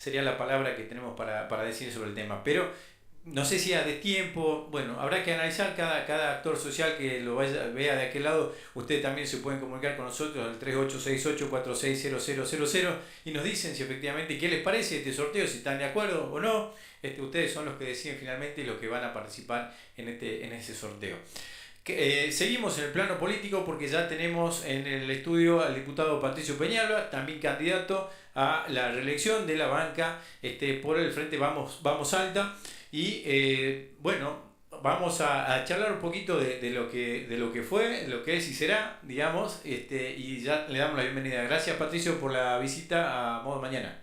sería la palabra que tenemos para decir sobre el tema. Pero no sé si a destiempo, bueno, habrá que analizar cada actor social que vea de aquel lado. Ustedes también se pueden comunicar con nosotros al 3868-460000 y nos dicen si efectivamente qué les parece este sorteo, si están de acuerdo o no. Ustedes son los que deciden finalmente los que van a participar en ese sorteo. Seguimos en el plano político porque ya tenemos en el estudio al diputado Patricio Peñalba, también candidato a la reelección de la banca por el Frente Vamos Alta. Y bueno, vamos a charlar un poquito de lo que fue, lo que es y será, digamos, y ya le damos la bienvenida. Gracias, Patricio, por la visita a Modo Mañana.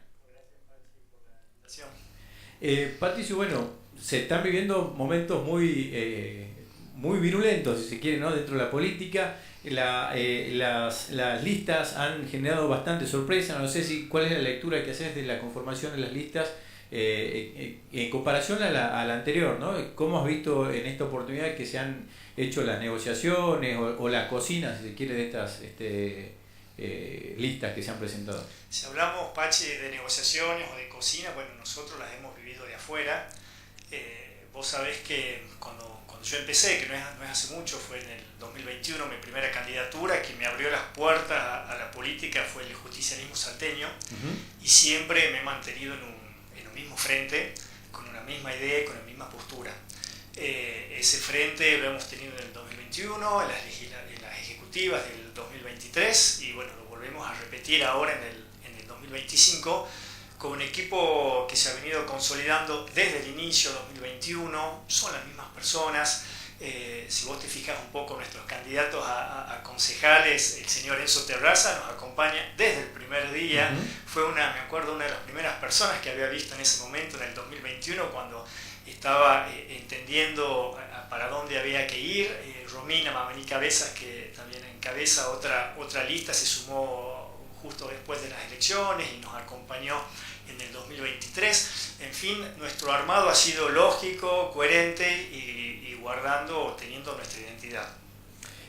Patricio, bueno, se están viviendo momentos muy virulentos, si se quiere, ¿no? Dentro de la política. Las listas han generado bastante sorpresa. No sé cuál es la lectura que haces de la conformación de las listas en comparación a la anterior, ¿no? ¿Cómo has visto en esta oportunidad que se han hecho las negociaciones o la cocina, si se quiere, de estas listas que se han presentado? Si hablamos, Pachi, de negociaciones o de cocina, bueno, nosotros las hemos vivido de afuera. Vos sabés que cuando yo empecé, que no es hace mucho, fue en el 2021, mi primera candidatura, quien me abrió las puertas a la política fue el justicialismo salteño. Y siempre me he mantenido en un mismo frente, con una misma idea y con la misma postura. Ese frente lo hemos tenido en el 2021, en las ejecutivas del 2023, y bueno, lo volvemos a repetir ahora en el 2025, con un equipo que se ha venido consolidando desde el inicio 2021. Son las mismas personas. Si vos te fijas un poco, nuestros candidatos a concejales, el señor Enzo Terraza nos acompaña desde el primer día. Fue me acuerdo, una de las primeras personas que había visto en ese momento, en el 2021, cuando estaba entendiendo para dónde había que ir. Romina Mamení Cabezas, que también encabeza otra lista, se sumó justo después de las elecciones y nos acompañó en el 2023. En fin, nuestro armado ha sido lógico, coherente y teniendo nuestra identidad.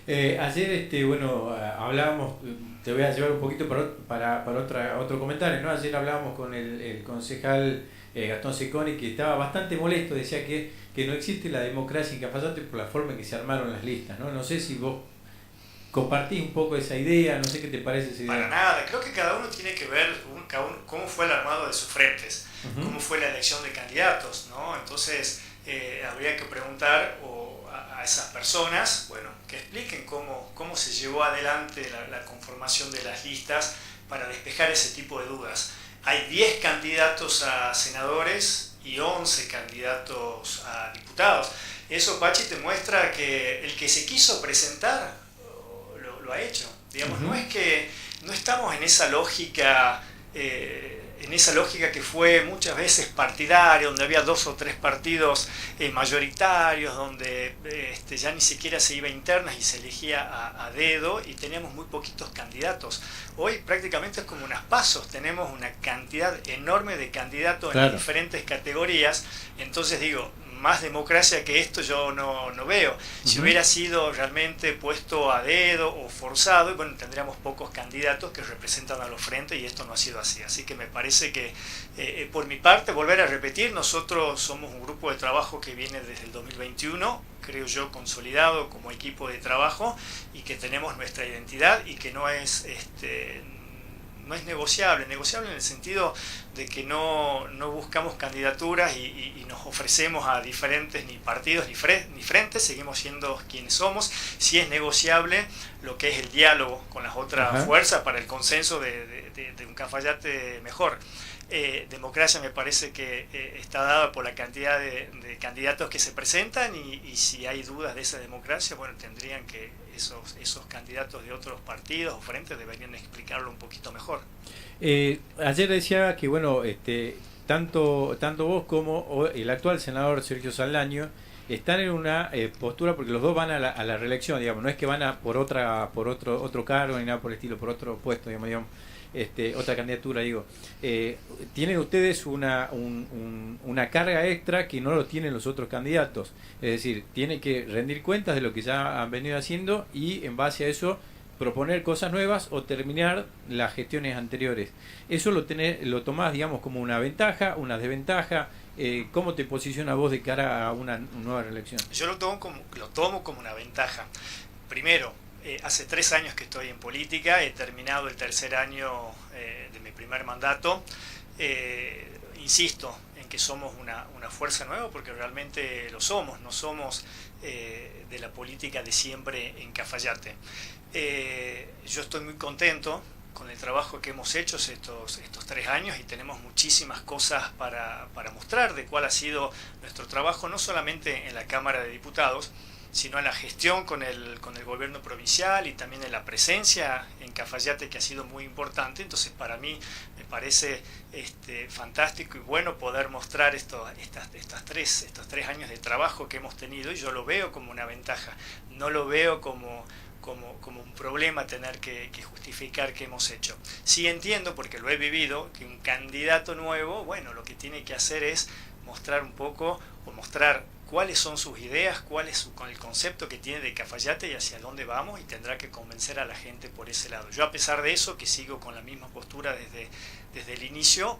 Ayer, bueno, hablábamos, te voy a llevar un poquito para otro comentario, ¿no? Ayer hablábamos con el concejal Gastón Cecconi, que estaba bastante molesto, decía que no existe la democracia en Cafayate por la forma en que se armaron las listas, ¿no? No sé si vos compartís un poco esa idea, no sé qué te parece esa idea. Para nada, creo que cada uno tiene que ver cómo fue el armado de sus frentes, cómo fue la elección de candidatos, ¿no? Entonces habría que preguntar a esas personas, bueno, que expliquen cómo se llevó adelante la conformación de las listas para despejar ese tipo de dudas. Hay 10 candidatos a senadores y 11 candidatos a diputados. Eso, Pachi, te muestra que el que se quiso presentar lo ha hecho. Digamos, no es que no estamos en esa lógica que fue muchas veces partidaria, donde había 2 o 3 partidos mayoritarios, donde ya ni siquiera se iba a internas y se elegía a dedo y teníamos muy poquitos candidatos. Hoy prácticamente es como unas pasos, tenemos una cantidad enorme de candidatos en las diferentes categorías. Entonces digo, más democracia que esto yo no veo. Si hubiera sido realmente puesto a dedo o forzado, bueno, tendríamos pocos candidatos que representan a los frentes, y esto no ha sido así. Así que me parece que, por mi parte, volver a repetir, nosotros somos un grupo de trabajo que viene desde el 2021, creo yo, consolidado como equipo de trabajo, y que tenemos nuestra identidad y que no es negociable en el sentido de que no buscamos candidaturas y nos ofrecemos a diferentes ni partidos ni frentes, seguimos siendo quienes somos. Sí es negociable lo que es el diálogo con las otras fuerzas para el consenso de un Cafayate mejor. Democracia me parece que está dada por la cantidad de candidatos que se presentan, y si hay dudas de esa democracia, bueno, tendrían que esos candidatos de otros partidos o frentes deberían explicarlo un poquito mejor. Ayer decía que, bueno, tanto vos como el actual senador Sergio Saldaño están en una postura, porque los dos van a la reelección, digamos, no es que van por otro cargo ni nada por el estilo, por otro puesto, digamos, otra candidatura, digo. Tienen ustedes una carga extra que no lo tienen los otros candidatos, es decir, tienen que rendir cuentas de lo que ya han venido haciendo y en base a eso proponer cosas nuevas o terminar las gestiones anteriores. ¿Eso lo tomás, digamos, como una ventaja, una desventaja? ¿Cómo te posiciona vos de cara a una nueva reelección? Yo lo tomo como una ventaja. Primero, hace 3 años que estoy en política, he terminado el tercer año de mi primer mandato. Insisto en que somos una fuerza nueva porque realmente lo somos, no somos de la política de siempre en Cafayate. Yo estoy muy contento con el trabajo que hemos hecho estos 3 años y tenemos muchísimas cosas para mostrar de cuál ha sido nuestro trabajo, no solamente en la Cámara de Diputados, sino en la gestión con el gobierno provincial y también en la presencia en Cafayate, que ha sido muy importante. Entonces para mí me parece fantástico y bueno poder mostrar estos 3 años de trabajo que hemos tenido, y yo lo veo como una ventaja, no lo veo como un problema tener que justificar que hemos hecho. Sí entiendo, porque lo he vivido, que un candidato nuevo, bueno, lo que tiene que hacer es mostrar un poco, o mostrar cuáles son sus ideas, cuál es el concepto que tiene de Cafayate y hacia dónde vamos, y tendrá que convencer a la gente por ese lado. Yo, a pesar de eso, que sigo con la misma postura desde el inicio,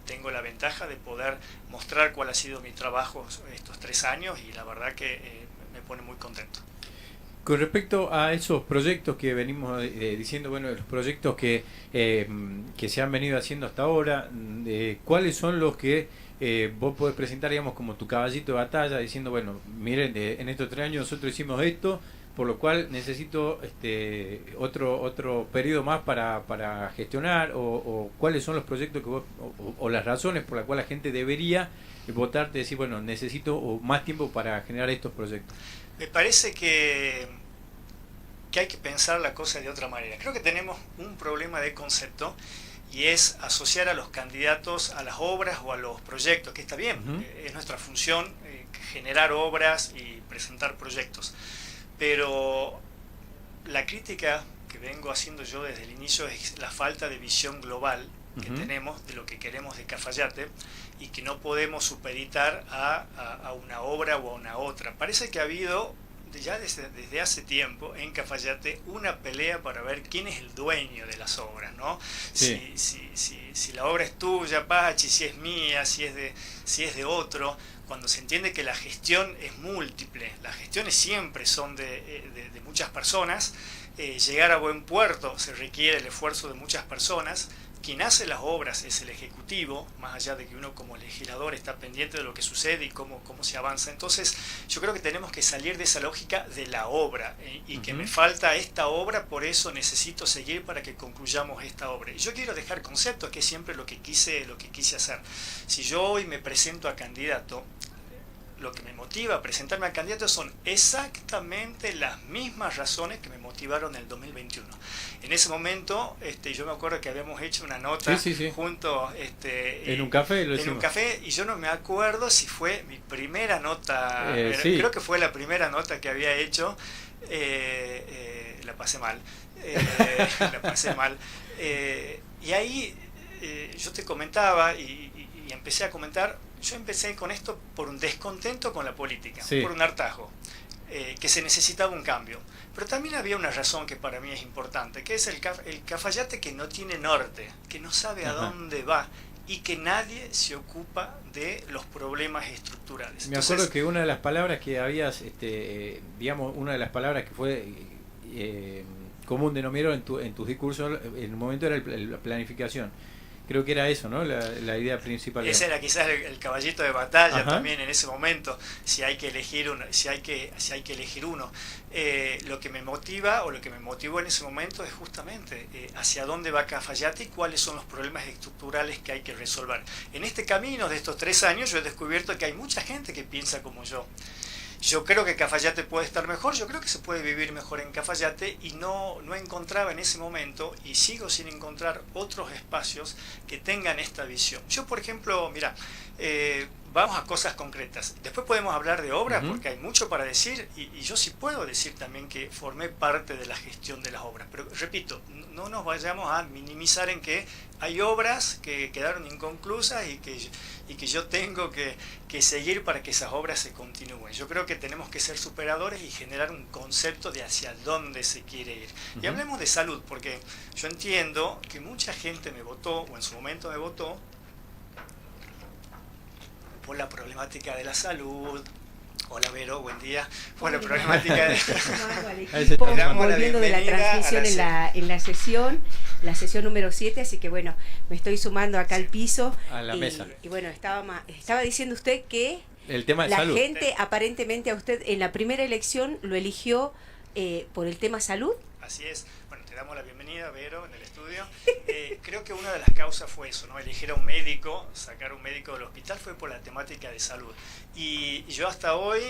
tengo la ventaja de poder mostrar cuál ha sido mi trabajo estos 3 años, y la verdad que me pone muy contento. Con respecto a esos proyectos que venimos diciendo, bueno, los proyectos que se han venido haciendo hasta ahora, ¿cuáles son los que vos podés presentar, digamos, como tu caballito de batalla, diciendo, bueno, miren, en estos 3 años nosotros hicimos esto, por lo cual necesito otro periodo más para gestionar, o cuáles son los proyectos que vos, o las razones por las cuales la gente debería votarte y decir, bueno, necesito más tiempo para generar estos proyectos? Me parece que hay que pensar la cosa de otra manera. Creo que tenemos un problema de concepto, y es asociar a los candidatos a las obras o a los proyectos, que está bien, es nuestra función generar obras y presentar proyectos. Pero la crítica que vengo haciendo yo desde el inicio es la falta de visión global que tenemos de lo que queremos de Cafayate, y que no podemos supeditar a una obra o a una otra. Parece que ha habido ya desde hace tiempo en Cafayate una pelea para ver quién es el dueño de las obras, ¿no? Sí. Si la obra es tuya, Pachi, si es mía, si es de otro. Cuando se entiende que la gestión es múltiple, las gestiones siempre son de muchas personas, llegar a buen puerto se requiere el esfuerzo de muchas personas. Quien hace las obras es el Ejecutivo, más allá de que uno como legislador está pendiente de lo que sucede y cómo se avanza. Entonces yo creo que tenemos que salir de esa lógica de la obra, y que me falta esta obra, por eso necesito seguir para que concluyamos esta obra. Y yo quiero dejar conceptos, que es siempre lo que quise hacer. Si yo hoy me presento a candidato, lo que me motiva a presentarme al candidato son exactamente las mismas razones que me motivaron en el 2021. En ese momento, yo me acuerdo que habíamos hecho una nota juntos en un café, en un café, y yo no me acuerdo si fue mi primera nota, creo que fue la primera nota que había hecho. La pasé mal, y ahí yo te comentaba y empecé a comentar. Yo empecé con esto por un descontento con la política, por un hartazgo, que se necesitaba un cambio. Pero también había una razón que para mí es importante, que es el Cafayate que no tiene norte, que no sabe a dónde va, y que nadie se ocupa de los problemas estructurales. Me acuerdo que una de las palabras que habías, digamos, una de las palabras que fue común denominador en tus discursos en un momento era la planificación. Creo que era eso, ¿no? La idea principal. Ese era quizás el caballito de batalla también en ese momento, si hay que elegir uno. Lo que me motiva, o lo que me motivó en ese momento, es justamente hacia dónde va Cafayate y cuáles son los problemas estructurales que hay que resolver. En este camino de estos 3 años yo he descubierto que hay mucha gente que piensa como yo. Yo creo que Cafayate puede estar mejor, yo creo que se puede vivir mejor en Cafayate, y no encontraba en ese momento, y sigo sin encontrar otros espacios que tengan esta visión. Yo, por ejemplo, mira, vamos a cosas concretas. Después podemos hablar de obras, porque hay mucho para decir, y yo sí puedo decir también que formé parte de la gestión de las obras. Pero repito, no nos vayamos a minimizar en que hay obras que quedaron inconclusas y que yo tengo que seguir para que esas obras se continúen. Yo creo que tenemos que ser superadores y generar un concepto de hacia dónde se quiere ir. Y hablemos de salud, porque yo entiendo que mucha gente me votó, o en su momento me votó, por la problemática de la salud. Hola Vero, buen día. Por la problemática de... Volviendo de la transmisión en la sesión número 7, así que bueno, me estoy sumando acá al piso. A la mesa. Y bueno, estaba diciendo usted que el tema de la salud. gente aparentemente a usted en la primera elección lo eligió por el tema salud. Así es. Bueno, te damos la bienvenida, Vero, en el estudio. Creo que una de las causas fue eso, ¿no? Elegir a un médico, sacar a un médico del hospital fue por la temática de salud. Y yo hasta hoy,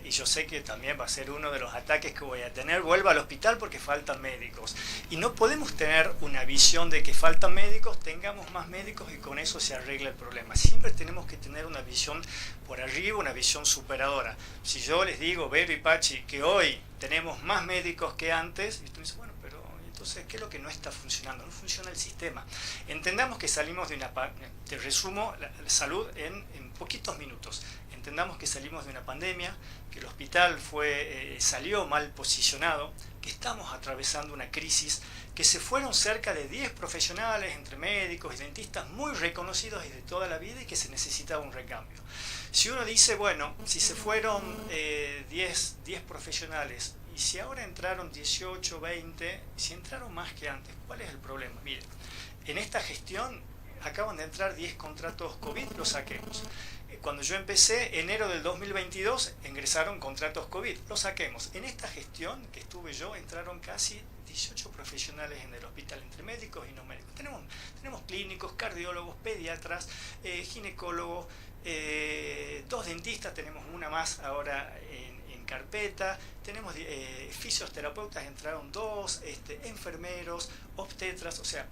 y yo sé que también va a ser uno de los ataques que voy a tener, vuelvo al hospital porque faltan médicos. Y no podemos tener una visión de que faltan médicos, tengamos más médicos y con eso se arregla el problema. Siempre tenemos que tener una visión por arriba, una visión superadora. Si yo les digo, Vero y Pachi, que hoy tenemos más médicos que antes, y tú dices, bueno, pero entonces, ¿qué es lo que no está funcionando? No funciona el sistema. Entendamos que salimos de una... Te resumo la salud en poquitos minutos. Entendamos que salimos de una pandemia, que el hospital salió mal posicionado, que estamos atravesando una crisis, que se fueron cerca de 10 profesionales, entre médicos y dentistas, muy reconocidos desde toda la vida y que se necesitaba un recambio. Si uno dice, bueno, si se fueron 10 profesionales, y si ahora entraron 18, 20, si entraron más que antes, ¿cuál es el problema? Miren, en esta gestión acaban de entrar 10 contratos COVID, los saquemos. Cuando yo empecé, enero del 2022, ingresaron contratos COVID, los saquemos. En esta gestión que estuve yo, entraron casi 18 profesionales en el hospital, entre médicos y no médicos. Tenemos clínicos, cardiólogos, pediatras, ginecólogos, 2 dentistas, tenemos una más ahora en carpeta, tenemos fisioterapeutas, entraron 2, enfermeros, obstetras, o sea,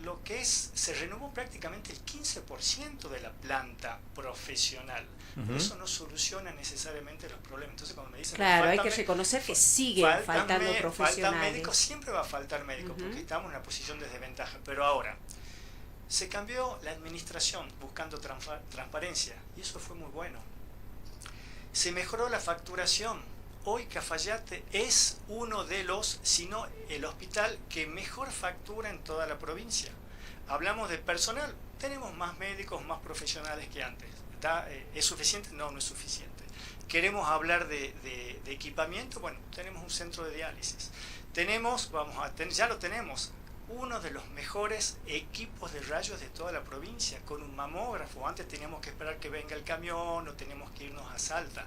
lo que se renovó prácticamente el 15% de la planta profesional. Eso no soluciona necesariamente los problemas. Entonces cuando me dicen, claro, hay que reconocer que siguen faltando profesionales. Faltan médicos, siempre va a faltar médicos, porque estamos en una posición de desventaja. Pero ahora, se cambió la administración buscando transparencia, y eso fue muy bueno. Se mejoró la facturación. Hoy Cafayate es uno de los, si no el hospital que mejor factura en toda la provincia. Hablamos de personal, tenemos más médicos, más profesionales que antes. ¿Es suficiente? No, no es suficiente. Queremos hablar de equipamiento, bueno, tenemos un centro de diálisis. Ya lo tenemos, uno de los mejores equipos de rayos de toda la provincia, con un mamógrafo. Antes teníamos que esperar que venga el camión, o teníamos que irnos a Salta.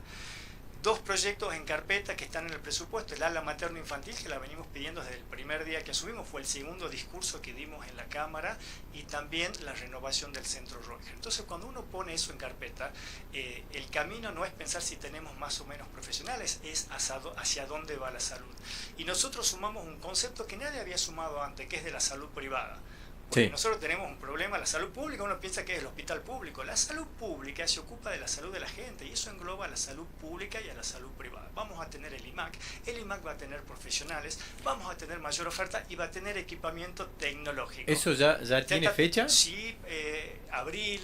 2 proyectos en carpeta que están en el presupuesto, el ala materno-infantil, que la venimos pidiendo desde el primer día que asumimos, fue el segundo discurso que dimos en la Cámara, y también la renovación del Centro Roger. Entonces, cuando uno pone eso en carpeta, el camino no es pensar si tenemos más o menos profesionales, es hacia dónde va la salud. Y nosotros sumamos un concepto que nadie había sumado antes, que es de la salud privada. Porque nosotros tenemos un problema, la salud pública, uno piensa que es el hospital público. La salud pública se ocupa de la salud de la gente, y eso engloba a la salud pública y a la salud privada. Vamos a tener el IMAC va a tener profesionales, vamos a tener mayor oferta y va a tener equipamiento tecnológico. ¿Eso ya tiene fecha? Sí, abril,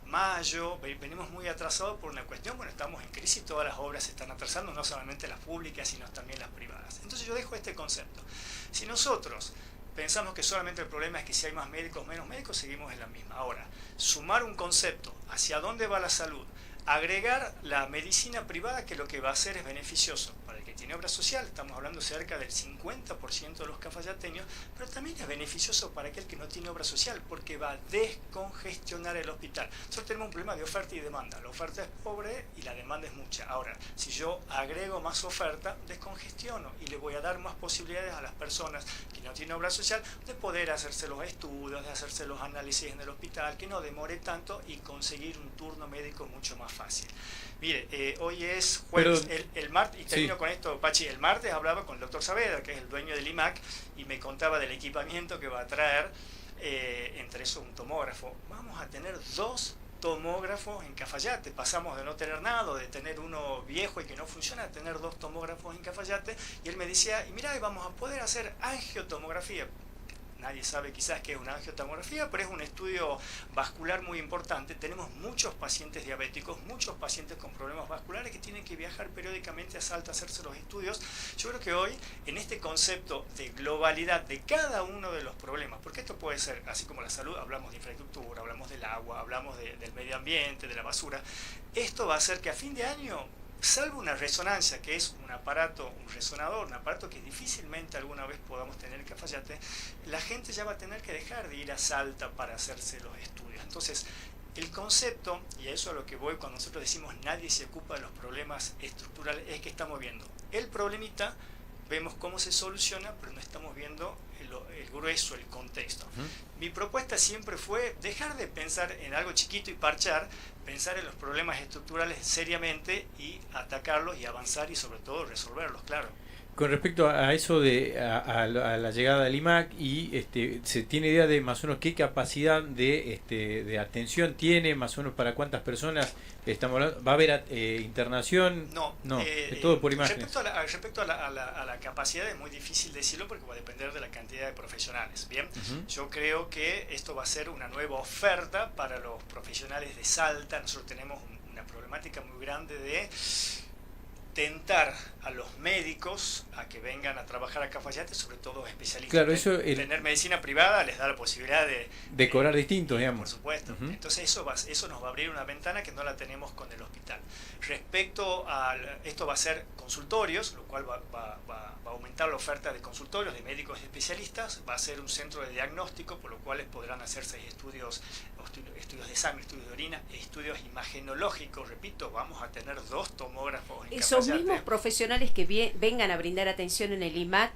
mayo, venimos muy atrasados por una cuestión, bueno, estamos en crisis, todas las obras se están atrasando, no solamente las públicas, sino también las privadas. Entonces yo dejo este concepto. Si nosotros pensamos que solamente el problema es que si hay más médicos, menos médicos, seguimos en la misma. Ahora, sumar un concepto, hacia dónde va la salud, agregar la medicina privada, que lo que va a hacer es beneficioso para el que tiene obra social, estamos hablando cerca del 50% de los cafayateños, pero también es beneficioso para aquel que no tiene obra social, porque va a descongestionar el hospital. Nosotros tenemos un problema de oferta y demanda, la oferta es pobre y la demanda es mucha. Ahora, si yo agrego más oferta, descongestiono y le voy a dar más posibilidades a las personas que no tienen obra social de poder hacerse los estudios, de hacerse los análisis en el hospital, que no demore tanto y conseguir un turno médico mucho más fácil. Mire, hoy es jueves, el martes, y termino con esto, Pachi, el martes hablaba con el doctor Saavedra, que es el dueño del IMAC, y me contaba del equipamiento que va a traer, entre eso un tomógrafo. Vamos a tener 2 tomógrafos en Cafayate. Pasamos de no tener nada, de tener uno viejo y que no funciona, a tener 2 tomógrafos en Cafayate. Y él me decía, y mirá, vamos a poder hacer angiotomografía. Nadie sabe quizás qué es una angiotomografía, pero es un estudio vascular muy importante. Tenemos muchos pacientes diabéticos, muchos pacientes con problemas vasculares que tienen que viajar periódicamente a Salta a hacerse los estudios. Yo creo que hoy, en este concepto de globalidad de cada uno de los problemas, porque esto puede ser, así como la salud, hablamos de infraestructura, hablamos del agua, hablamos del medio ambiente, de la basura, esto va a hacer que a fin de año, salvo una resonancia, que es un aparato, un resonador, un aparato que difícilmente alguna vez podamos tener en Cafayate, la gente ya va a tener que dejar de ir a Salta para hacerse los estudios. Entonces, el concepto, y a eso a lo que voy cuando nosotros decimos nadie se ocupa de los problemas estructurales, es que estamos viendo el problemita, vemos cómo se soluciona, pero no estamos viendo el grueso, el contexto. Mi propuesta siempre fue dejar de pensar en algo chiquito y parchar, pensar en los problemas estructurales seriamente y atacarlos y avanzar y sobre todo resolverlos, claro. Con respecto a eso a la llegada del IMAC, y ¿se tiene idea de más o menos qué capacidad de atención tiene, más o menos para cuántas personas estamos hablando? ¿Va a haber internación? No, es todo por imágenes. Respecto a la capacidad es muy difícil decirlo porque va a depender de la cantidad de profesionales. Bien, yo creo que esto va a ser una nueva oferta para los profesionales de Salta. Nosotros tenemos una problemática muy grande de tentar a los médicos a que vengan a trabajar a Cafayate, sobre todo especialistas. Claro, tener medicina privada les da la posibilidad de cobrar distinto, digamos. Por supuesto. Entonces eso nos va a abrir una ventana que no la tenemos con el hospital. Respecto a esto, va a ser consultorios, lo cual va a aumentar la oferta de consultorios de médicos especialistas, va a ser un centro de diagnóstico, por lo cual podrán hacerse estudios de sangre, estudios de orina, estudios imagenológicos. Repito, vamos a tener 2 tomógrafos en Esos Cafayate. mismos profesionales que vengan a brindar atención en el IMAC,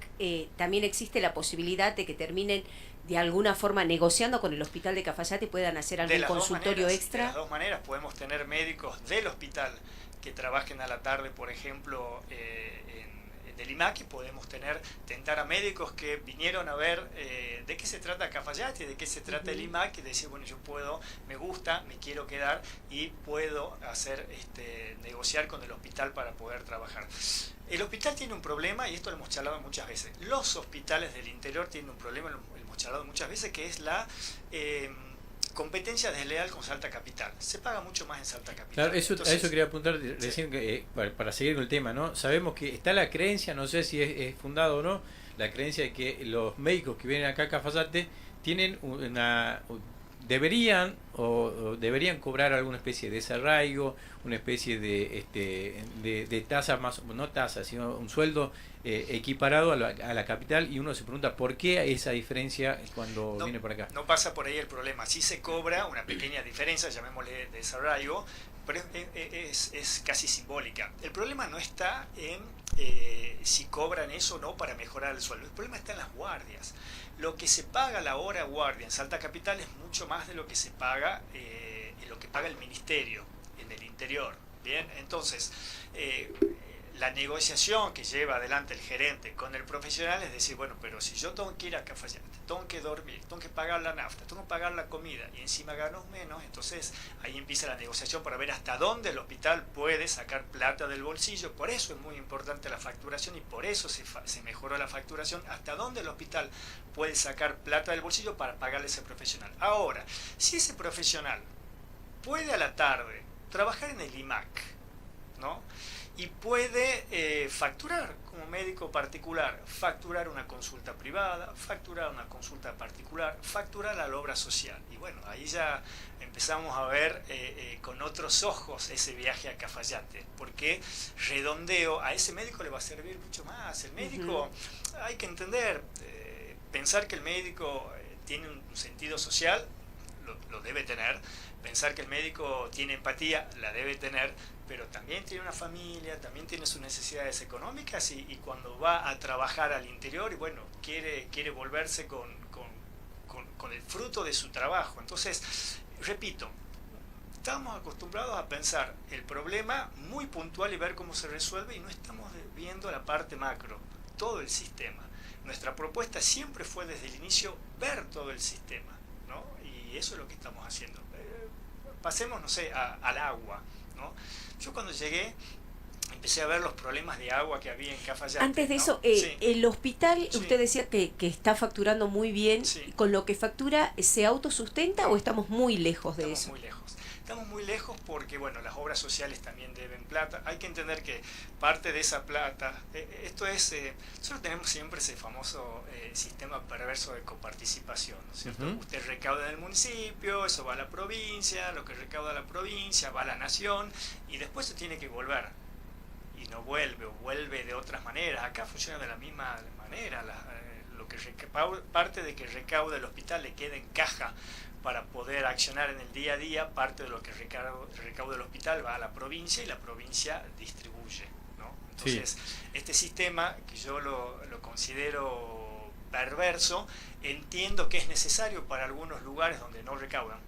también existe la posibilidad de que terminen de alguna forma negociando con el hospital de Cafayate y puedan hacer algún consultorio extra. De las 2 maneras, podemos tener médicos del hospital que trabajen a la tarde, por ejemplo, del IMAC, y podemos tentar a médicos que vinieron a ver de qué se trata Cafayate, de qué se trata el IMAC, y decir, bueno, yo me gusta, me quiero quedar y puedo negociar con el hospital para poder trabajar. El hospital tiene un problema, y esto lo hemos charlado muchas veces. Los hospitales del interior tienen un problema, lo hemos charlado muchas veces, que es la competencia desleal con Salta Capital. Se paga mucho más en Salta Capital. Claro, Entonces, a eso quería apuntar recién, para seguir con el tema, ¿no? Sabemos que está la creencia, no sé si es fundado o no, la creencia de que los médicos que vienen acá a Cafayate tienen deberían cobrar alguna especie de desarraigo, una especie de tasa, no tasa, sino un sueldo equiparado a la capital, y uno se pregunta por qué esa diferencia cuando viene por acá. No pasa por ahí el problema. Sí se cobra una pequeña diferencia, llamémosle desarraigo, pero es casi simbólica. El problema no está en si cobran eso o no para mejorar el sueldo. El problema está en las guardias. Lo que se paga la hora guardia en Salta Capital es mucho más de lo que se paga, lo que paga el ministerio en el interior. Bien, entonces la negociación que lleva adelante el gerente con el profesional es decir, bueno, pero si yo tengo que ir a Cafayate, tengo que dormir, tengo que pagar la nafta, tengo que pagar la comida y encima gano menos, entonces ahí empieza la negociación para ver hasta dónde el hospital puede sacar plata del bolsillo. Por eso es muy importante la facturación y por eso se mejoró la facturación, hasta dónde el hospital puede sacar plata del bolsillo para pagarle a ese profesional. Ahora, si ese profesional puede a la tarde trabajar en el IMAC, ¿no? Y puede facturar como médico particular, facturar una consulta privada, facturar una consulta particular, facturar la obra social. Y bueno, ahí ya empezamos a ver con otros ojos ese viaje a Cafayate, porque redondeo, a ese médico le va a servir mucho más. El médico, hay que entender, pensar que el médico tiene un sentido social, lo debe tener. Pensar que el médico tiene empatía, la debe tener, pero también tiene una familia, también tiene sus necesidades económicas y cuando va a trabajar al interior, y bueno, quiere volverse con el fruto de su trabajo. Entonces, repito, estamos acostumbrados a pensar el problema muy puntual y ver cómo se resuelve, y no estamos viendo la parte macro, todo el sistema. Nuestra propuesta siempre fue desde el inicio ver todo el sistema, ¿no? Y eso es lo que estamos haciendo. pasemos, no sé, al agua, ¿no? Yo cuando llegué empecé a ver los problemas de agua que había en Cafayate. Antes de ¿no? eso, Sí. el hospital, Sí. usted decía que está facturando muy bien. Sí. ¿Con lo que factura se autosustenta o estamos muy lejos de Estamos eso? muy lejos. Estamos muy lejos porque, bueno, las obras sociales también deben plata. Hay que entender que parte de esa plata, esto es, nosotros tenemos siempre ese famoso sistema perverso de coparticipación, ¿no es cierto? Usted recauda del municipio, eso va a la provincia, lo que recauda la provincia va a la nación y después se tiene que volver. Y no vuelve, o vuelve de otras maneras. Acá funciona de la misma manera. Lo que parte de que recauda el hospital le queda en caja para poder accionar en el día a día, parte de lo que recauda el hospital va a la provincia y la provincia distribuye, ¿no? Entonces, este sistema, que yo lo considero perverso, entiendo que es necesario para algunos lugares donde no recaudan,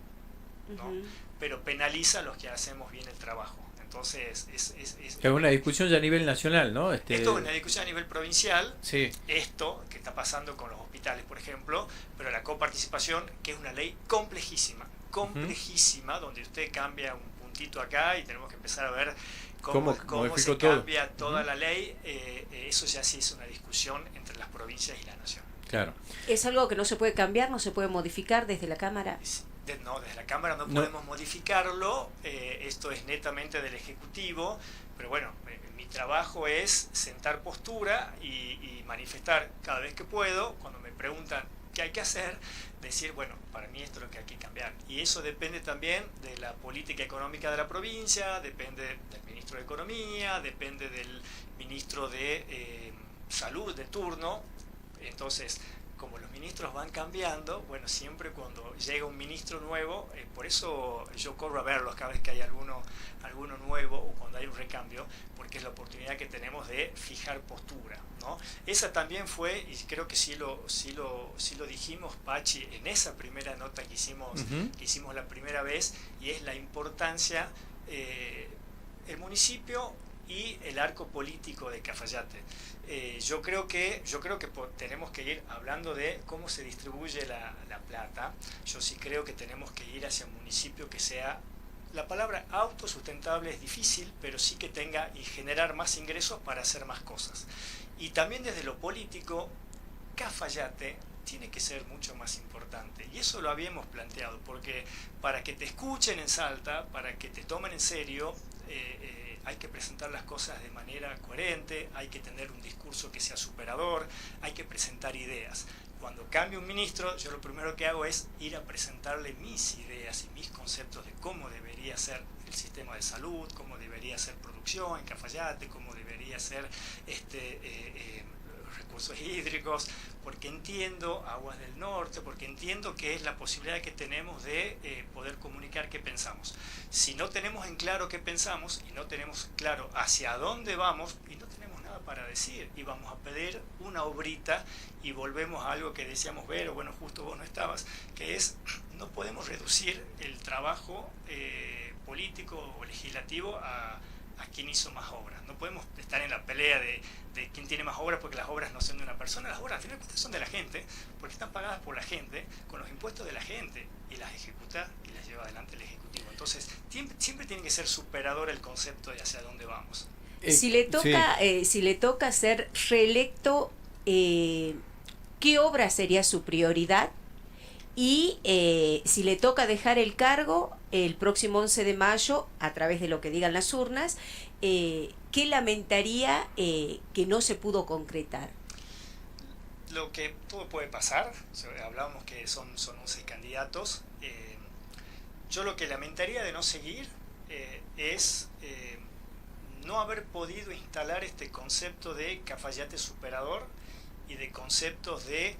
¿no? Pero penaliza a los que hacemos bien el trabajo. Entonces, es una discusión ya a nivel nacional, ¿no? Esto es una discusión a nivel provincial, sí. Esto que está pasando con los hospitales, por ejemplo, pero la coparticipación, que es una ley complejísima, donde usted cambia un puntito acá y tenemos que empezar a ver cómo se cambia toda la ley, eso ya sí es una discusión entre las provincias y la nación. Claro. ¿Es algo que no se puede cambiar, no se puede modificar desde la Cámara? No, desde la Cámara no podemos modificarlo, esto es netamente del Ejecutivo, pero bueno, mi trabajo es sentar postura y manifestar cada vez que puedo, cuando me preguntan qué hay que hacer, decir, bueno, para mí esto es lo que hay que cambiar. Y eso depende también de la política económica de la provincia, depende del ministro de Economía, depende del ministro de Salud de turno. Entonces, como los ministros van cambiando, bueno, siempre cuando llega un ministro nuevo, por eso yo corro a verlos cada vez que hay alguno nuevo o cuando hay un recambio, porque es la oportunidad que tenemos de fijar postura, ¿no? Esa también fue, y creo que sí lo dijimos, Pachi, en esa primera nota que hicimos la primera vez, y es la importancia, el municipio y el arco político de Cafayate. Yo creo que tenemos que ir hablando de cómo se distribuye la plata. Yo sí creo que tenemos que ir hacia un municipio que sea, la palabra autosustentable es difícil, pero sí que tenga y generar más ingresos para hacer más cosas. Y también desde lo político, Cafayate tiene que ser mucho más importante. Y eso lo habíamos planteado, porque para que te escuchen en Salta, para que te tomen en serio, hay que presentar las cosas de manera coherente, hay que tener un discurso que sea superador, hay que presentar ideas. Cuando cambie un ministro, yo lo primero que hago es ir a presentarle mis ideas y mis conceptos de cómo debería ser el sistema de salud, cómo debería ser producción en Cafayate, cómo debería ser recursos hídricos, porque entiendo Aguas del Norte, porque entiendo que es la posibilidad que tenemos de poder comunicar qué pensamos. Si no tenemos en claro qué pensamos y no tenemos claro hacia dónde vamos y no tenemos nada para decir y vamos a pedir una obrita y volvemos a algo que decíamos Vero, bueno, justo vos no estabas, que es, no podemos reducir el trabajo político o legislativo a quién hizo más obras. No podemos estar en la pelea de quién tiene más obras, porque las obras no son de una persona, las obras al final son de la gente, porque están pagadas por la gente, con los impuestos de la gente, y las ejecuta y las lleva adelante el Ejecutivo. Entonces, siempre tiene que ser superador el concepto de hacia dónde vamos. Si le toca ser reelecto, ¿qué obra sería su prioridad? Y si le toca dejar el cargo el próximo 11 de mayo, a través de lo que digan las urnas, ¿qué lamentaría que no se pudo concretar? Lo que todo puede pasar, hablábamos que son 11 candidatos, yo lo que lamentaría de no seguir es no haber podido instalar este concepto de Cafayate superador y de conceptos de...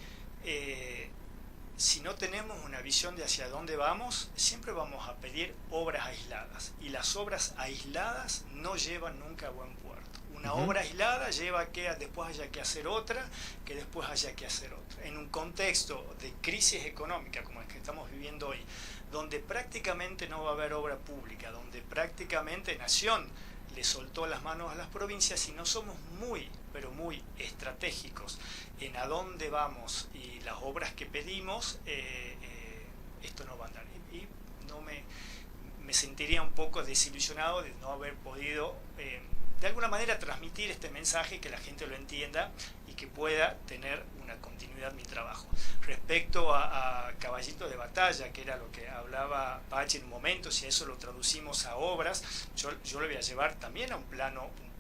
si no tenemos una visión de hacia dónde vamos, siempre vamos a pedir obras aisladas. Y las obras aisladas no llevan nunca a buen puerto. Una obra aislada lleva a que después haya que hacer otra, que después haya que hacer otra. En un contexto de crisis económica como el que estamos viviendo hoy, donde prácticamente no va a haber obra pública, donde prácticamente Nación le soltó las manos a las provincias y no somos muy, pero muy estratégicos en a dónde vamos y las obras que pedimos, esto no va a andar. Y no me sentiría un poco desilusionado de no haber podido de alguna manera transmitir este mensaje, que la gente lo entienda y que pueda tener una continuidad mi trabajo. Respecto a Caballito de Batalla, que era lo que hablaba Pachi en un momento, si eso lo traducimos a obras, yo lo voy a llevar también a un plano un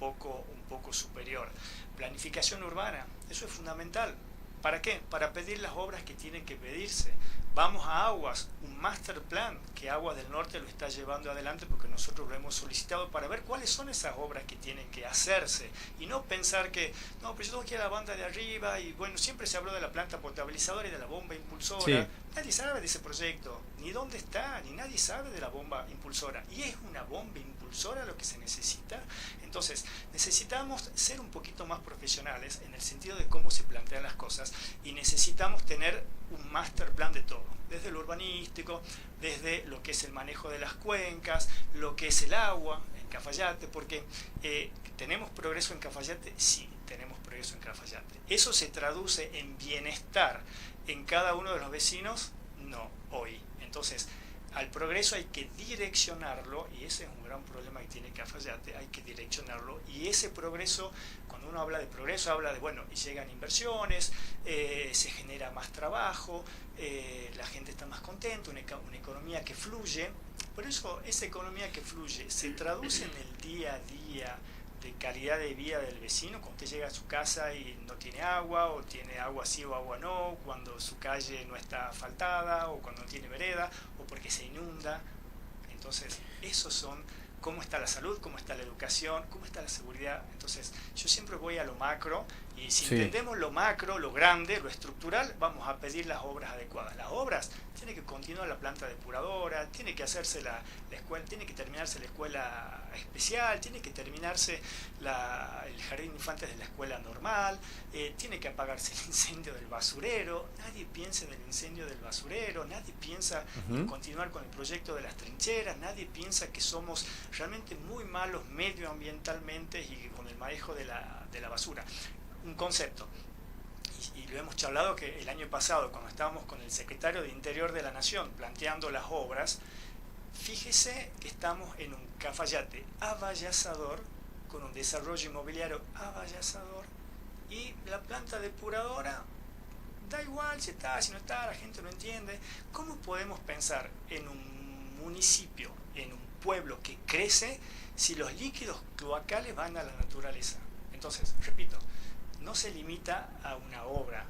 poco superior. Planificación urbana, eso es fundamental. ¿Para qué? Para pedir las obras que tienen que pedirse. Vamos a Aguas, un master plan que Aguas del Norte lo está llevando adelante porque nosotros lo hemos solicitado para ver cuáles son esas obras que tienen que hacerse y no pensar que, no, pero yo tengo que ir a la banda de arriba y bueno, siempre se habló de la planta potabilizadora y de la bomba impulsora. Sí. Nadie sabe de ese proyecto, ni dónde está, ni nadie sabe de la bomba impulsora. Y es una bomba impulsora lo que se necesita. Entonces, necesitamos ser un poquito más profesionales en el sentido de cómo se plantean las cosas y necesitamos tener un master plan de todo, desde lo urbanístico, desde lo que es el manejo de las cuencas, lo que es el agua en Cafayate, porque ¿tenemos progreso en Cafayate? Sí, tenemos progreso en Cafayate. ¿Eso se traduce en bienestar en cada uno de los vecinos? No, hoy. Entonces, al progreso hay que direccionarlo, y ese es un gran problema que tiene Cafayate, hay que direccionarlo, y ese progreso, cuando uno habla de progreso, habla de, bueno, y llegan inversiones, se genera más trabajo, la gente está más contenta, una economía que fluye. Por eso, esa economía que fluye se traduce en el día a día de calidad de vida del vecino, cuando usted llega a su casa y no tiene agua, o tiene agua sí o agua no, cuando su calle no está asfaltada, o cuando no tiene vereda, o porque se inunda. Entonces, esos son cómo está la salud, cómo está la educación, cómo está la seguridad. Entonces, yo siempre voy a lo macro, y si entendemos lo macro, lo grande, lo estructural, vamos a pedir las obras adecuadas. Las obras, tiene que continuar la planta depuradora, tiene que hacerse la escuela, tiene que terminarse la escuela especial, tiene que terminarse el jardín de infantes de la escuela normal, tiene que apagarse el incendio del basurero. Nadie piensa en el incendio del basurero, nadie piensa en continuar con el proyecto de las trincheras, nadie piensa que somos realmente muy malos medioambientalmente y con el manejo de la basura. Un concepto, y lo hemos charlado que el año pasado, cuando estábamos con el secretario de Interior de la Nación planteando las obras, fíjese que estamos en un Cafayate avallazador, con un desarrollo inmobiliario avallazador, y la planta depuradora da igual si está, si no está, la gente no entiende. ¿Cómo podemos pensar en un municipio, en un pueblo que crece, si los líquidos cloacales van a la naturaleza? Entonces, repito, no se limita a una obra.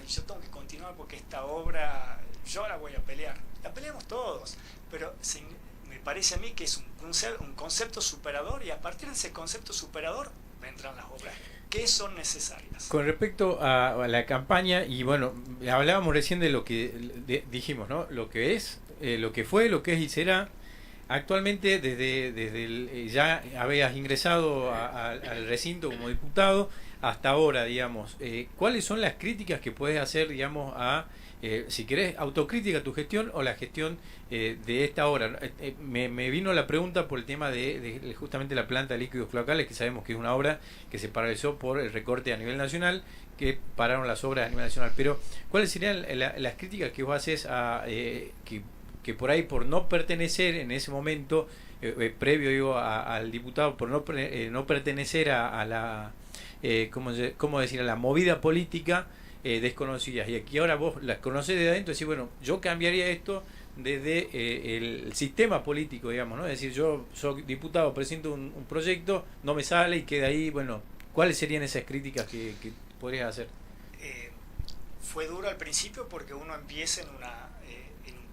Yo tengo que continuar porque esta obra yo la voy a pelear. La peleamos todos, pero me parece a mí que es un concepto superador, y a partir de ese concepto superador vendrán las obras que son necesarias. Con respecto a la campaña, y bueno, hablábamos recién de lo que dijimos, ¿no? Lo que es, lo que fue, lo que es y será. Actualmente, desde ya habías ingresado al recinto como diputado hasta ahora, digamos, ¿cuáles son las críticas que puedes hacer, digamos, si querés, autocrítica a tu gestión o la gestión de esta hora? Me vino la pregunta por el tema de justamente la planta de líquidos cloacales, que sabemos que es una obra que se paralizó por el recorte a nivel nacional, que pararon las obras a nivel nacional. Pero, ¿cuáles serían las críticas que vos haces que por ahí, por no pertenecer en ese momento, previo digo, al diputado, por no pertenecer a la ¿cómo decir? A la movida política, desconocidas, y aquí ahora vos las conocés de adentro y decís, bueno, yo cambiaría esto desde el sistema político, digamos, ¿no? Es decir, yo soy diputado, presento un proyecto, no me sale y queda ahí. Bueno, ¿cuáles serían esas críticas que podrías hacer? Fue duro al principio porque uno empieza en un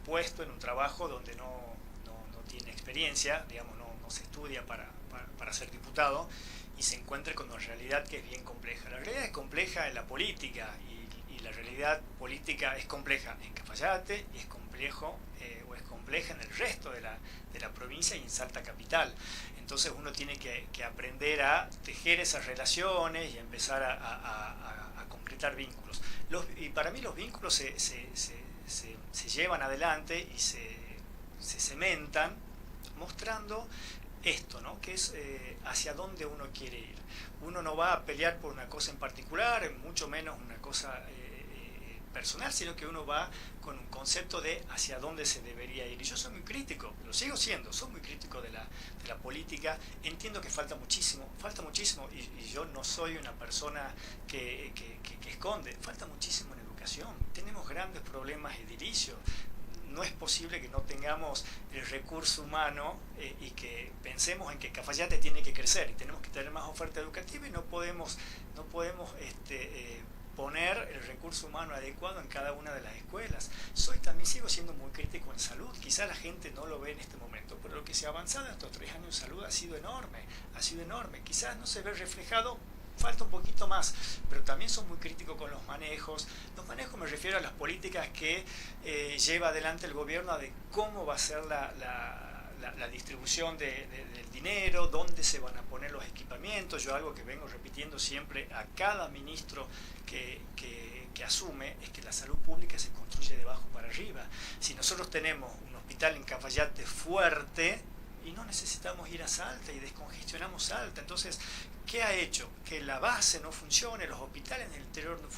puesto, en un trabajo donde no tiene experiencia, digamos, no se estudia para ser diputado, y se encuentra con una realidad que es bien compleja. La realidad es compleja en la política, y la realidad política es compleja en Cafayate, y es compleja en el resto de la provincia y en Salta capital. Entonces uno tiene que aprender a tejer esas relaciones y a empezar a concretar vínculos. Y para mí los vínculos se llevan adelante y se cementan mostrando esto, ¿no? Que es hacia dónde uno quiere ir. Uno no va a pelear por una cosa en particular, mucho menos una cosa personal, sino que uno va con un concepto de hacia dónde se debería ir. Y yo soy muy crítico, lo sigo siendo, soy muy crítico de la política. Entiendo que falta muchísimo, y yo no soy una persona que esconde, falta muchísimo en educación. Tenemos grandes problemas edilicios. No es posible que no tengamos el recurso humano y que pensemos en que Cafayate tiene que crecer y tenemos que tener más oferta educativa y no podemos poner el recurso humano adecuado en cada una de las escuelas. También sigo siendo muy crítico en salud. Quizá la gente no lo ve en este momento, pero lo que se ha avanzado en estos 3 años en salud ha sido enorme. Quizás no se ve reflejado, falta un poquito más, pero también son muy críticos con los manejos. Los manejos me refiero a las políticas que lleva adelante el gobierno de cómo va a ser la distribución del dinero, dónde se van a poner los equipamientos. Yo algo que vengo repitiendo siempre a cada ministro que asume es que la salud pública se construye de abajo para arriba. Si nosotros tenemos un hospital en Cafayate fuerte y no necesitamos ir a Salta y descongestionamos Salta, entonces ¿qué ha hecho? Que la base no funcione, los hospitales en el interior no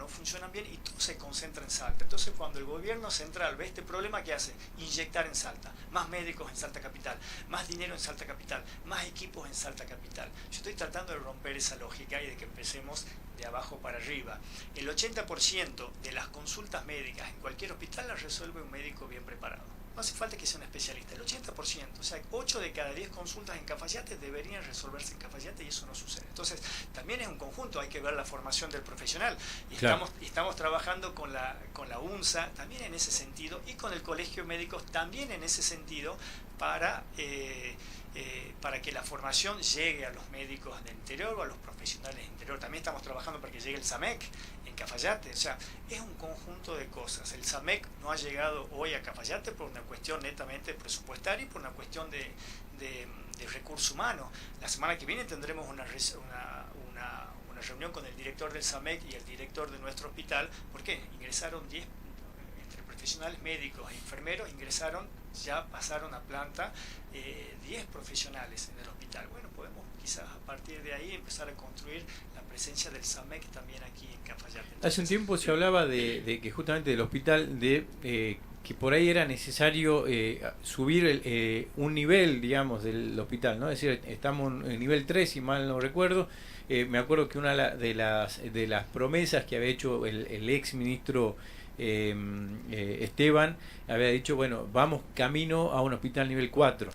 funcionan bien y todo se concentra en Salta. Entonces cuando el gobierno central ve este problema, ¿qué hace? Inyectar en Salta, más médicos en Salta Capital, más dinero en Salta Capital, más equipos en Salta Capital. Yo estoy tratando de romper esa lógica y de que empecemos de abajo para arriba. El 80% de las consultas médicas en cualquier hospital las resuelve un médico bien preparado. No hace falta que sea un especialista, el 80%, o sea, 8 de cada 10 consultas en Cafayate deberían resolverse en Cafayate y eso no sucede. Entonces, también es un conjunto, hay que ver la formación del profesional. Y claro, estamos trabajando con la UNSA también en ese sentido y con el Colegio de Médicos también en ese sentido para que la formación llegue a los médicos del interior o a los profesionales del interior. También estamos trabajando para que llegue el SAMEC en Cafayate. O sea, es un conjunto de cosas. El SAMEC no ha llegado hoy a Cafayate por una cuestión netamente presupuestaria y por una cuestión de recurso humano. La semana que viene tendremos una reunión con el director del SAMEC y el director de nuestro hospital. ¿Por qué? Ingresaron 10 entre profesionales médicos e enfermeros, ya pasaron a planta 10 profesionales en el hospital. Bueno, podemos quizás a partir de ahí empezar a construir la presencia del SAMEC también aquí en Cafayate. Entonces, hace un tiempo se hablaba de que justamente del hospital, que por ahí era necesario subir un nivel, digamos, del hospital, ¿no? Es decir, estamos en nivel 3, si mal no recuerdo. Me acuerdo que una de las promesas que había hecho el ex ministro Esteban había dicho, bueno, vamos camino a un hospital nivel 4.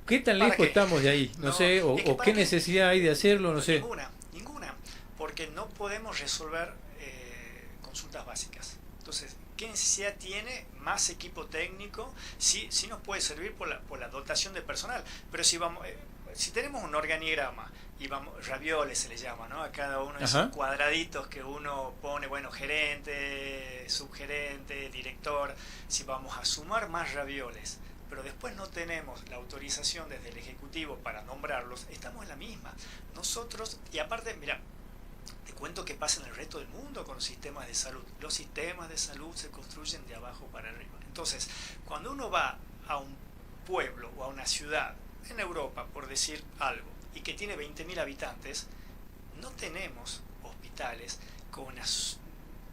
¿Qué tan lejos estamos de ahí? No sé, o qué necesidad hay de hacerlo, no sé. Ninguna, porque no podemos resolver consultas básicas. Entonces, ¿qué necesidad tiene más equipo técnico? Sí nos puede servir por la dotación de personal, pero si tenemos un organigrama y ravioles se le llama, ¿no? A cada uno de esos cuadraditos que uno pone, bueno, gerente, subgerente, director, si vamos a sumar más ravioles, pero después no tenemos la autorización desde el Ejecutivo para nombrarlos, estamos en la misma. Nosotros, y aparte, mira, te cuento qué pasa en el resto del mundo con los sistemas de salud. Los sistemas de salud se construyen de abajo para arriba. Entonces, cuando uno va a un pueblo o a una ciudad en Europa, por decir algo, y que tiene 20.000 habitantes, no tenemos hospitales con una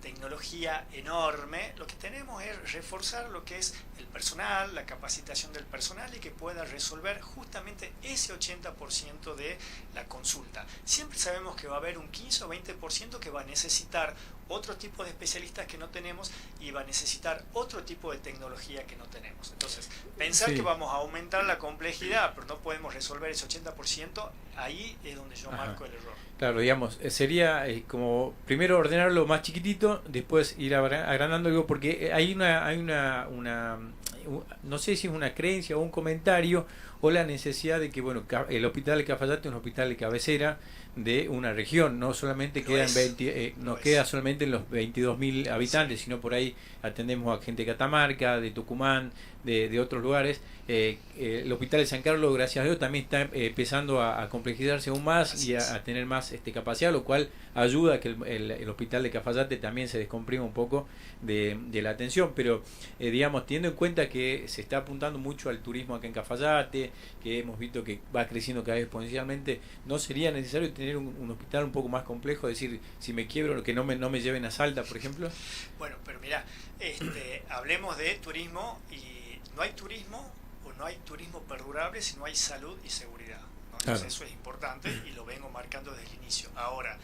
tecnología enorme. Lo que tenemos es reforzar lo que es el personal, la capacitación del personal y que pueda resolver justamente ese 80% de la consulta. Siempre sabemos que va a haber un 15 o 20% que va a necesitar otro tipo de especialistas que no tenemos y va a necesitar otro tipo de tecnología que no tenemos. Entonces, pensar que vamos a aumentar la complejidad, pero no podemos resolver ese 80%, ahí es donde yo marco el error. Claro, digamos, sería como primero ordenarlo más chiquitito, después ir agrandando, digo, porque hay una no sé si es una creencia o un comentario o la necesidad de que, bueno, el hospital de Cafayate es un hospital de cabecera de una región, no solamente queda queda solamente en los 22.000 habitantes, sino por ahí atendemos a gente de Catamarca, de Tucumán, de otros lugares, el hospital de San Carlos, gracias a Dios, también está empezando a complejizarse aún más. Así y a tener más capacidad, lo cual ayuda a que el hospital de Cafayate también se descomprima un poco de la atención. Pero digamos, teniendo en cuenta que se está apuntando mucho al turismo acá en Cafayate, que hemos visto que va creciendo cada vez exponencialmente, ¿no sería necesario tener un hospital un poco más complejo? Es decir, si me quiebro, que no me lleven a Salta, por ejemplo. Bueno, pero mira, hablemos de turismo, y no hay turismo o no hay turismo perdurable si no hay salud y seguridad, ¿no? Entonces claro, eso es importante y lo vengo marcando desde el inicio. Ahora,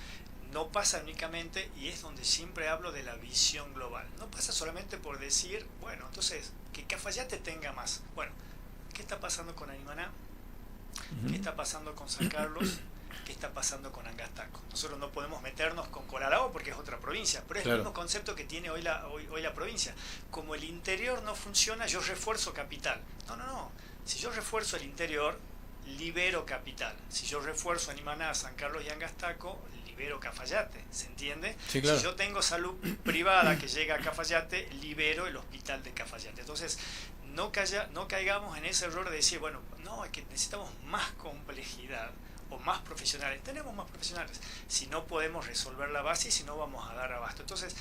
no pasa únicamente, y es donde siempre hablo de la visión global, no pasa solamente por decir, bueno, entonces, que Cafayate tenga más. Bueno, ¿qué está pasando con Arimaná? ¿Qué está pasando con San Carlos? ¿Qué está pasando con Angastaco? Nosotros no podemos meternos con Colalao porque es otra provincia, pero es claro, el mismo concepto que tiene hoy la provincia. Como el interior no funciona, yo refuerzo capital. No. Si yo refuerzo el interior, libero capital. Si yo refuerzo Arimaná, San Carlos y Angastaco, libero Cafayate. ¿Se entiende? Sí, claro. Si yo tengo salud privada que llega a Cafayate, libero el hospital de Cafayate. Entonces, no caigamos en ese error de decir, bueno, no, es que necesitamos más complejidad o más profesionales. Tenemos más profesionales. Si no podemos resolver la base y si no vamos a dar abasto. Entonces,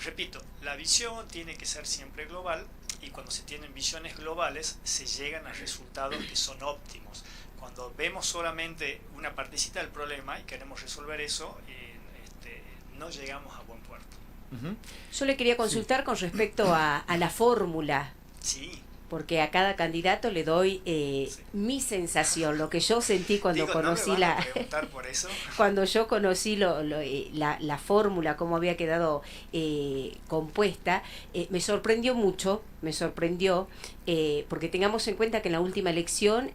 repito, la visión tiene que ser siempre global, y cuando se tienen visiones globales se llegan a resultados que son óptimos. Cuando vemos solamente una partecita del problema y queremos resolver eso, no llegamos a buen puerto. Yo le quería consultar con respecto a la fórmula. Sí. Porque a cada candidato le doy mi sensación, lo que yo sentí cuando conocí cuando yo conocí la fórmula, cómo había quedado compuesta. Me sorprendió mucho, porque tengamos en cuenta que en la última elección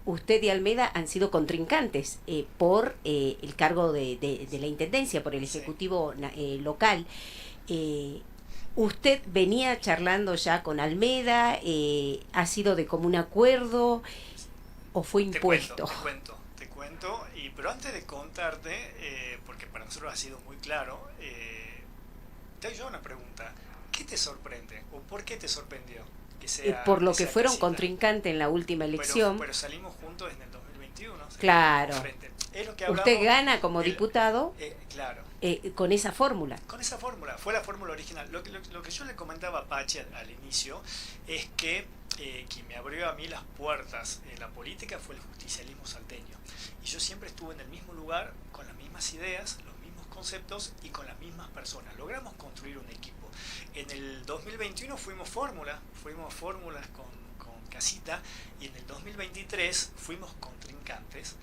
usted y Almeda han sido contrincantes por el cargo de la intendencia, por el ejecutivo local. ¿Usted venía charlando ya con Almeda? ¿Ha sido de común acuerdo o fue impuesto? Te cuento, pero antes de contarte, porque para nosotros ha sido muy claro, te hago yo una pregunta. ¿Qué te sorprende o por qué te sorprendió que sea? Por lo que fueron contrincantes en la última elección. Pero salimos juntos en el 2021. Claro. Es lo que hablamos, usted gana como diputado. Claro. Con esa fórmula. Con esa fórmula, fue la fórmula original. Lo que yo le comentaba a Pachi al inicio es que quien me abrió a mí las puertas en la política fue el justicialismo salteño. Y yo siempre estuve en el mismo lugar, con las mismas ideas, los mismos conceptos y con las mismas personas. Logramos construir un equipo. En el 2021 fuimos fórmulas con Casita, y en el 2023 fuimos contrincantes,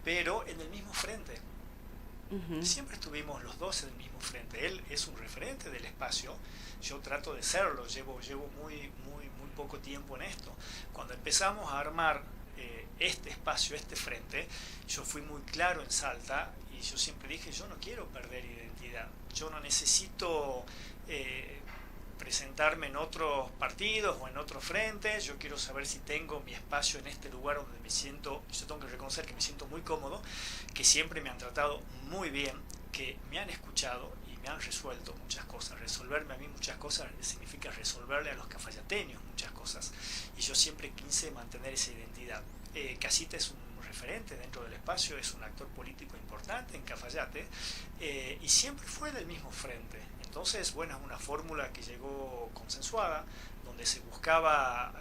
pero en el mismo frente. Siempre estuvimos los dos en el mismo frente. Él es un referente del espacio, yo trato de serlo, llevo muy poco tiempo en esto. Cuando empezamos a armar este espacio, este frente, yo fui muy claro en Salta y yo siempre dije, yo no quiero perder identidad, yo no necesito presentarme en otros partidos o en otros frentes, yo quiero saber si tengo mi espacio en este lugar donde me siento, yo tengo que reconocer que me siento muy cómodo, que siempre me han tratado muy bien, que me han escuchado y me han resuelto muchas cosas. Resolverme a mí muchas cosas significa resolverle a los cafayateños muchas cosas, y yo siempre quise mantener esa identidad. Casita es un referente dentro del espacio, es un actor político importante en Cafayate, y siempre fue del mismo frente. Entonces, bueno, es una fórmula que llegó consensuada, donde se buscaba,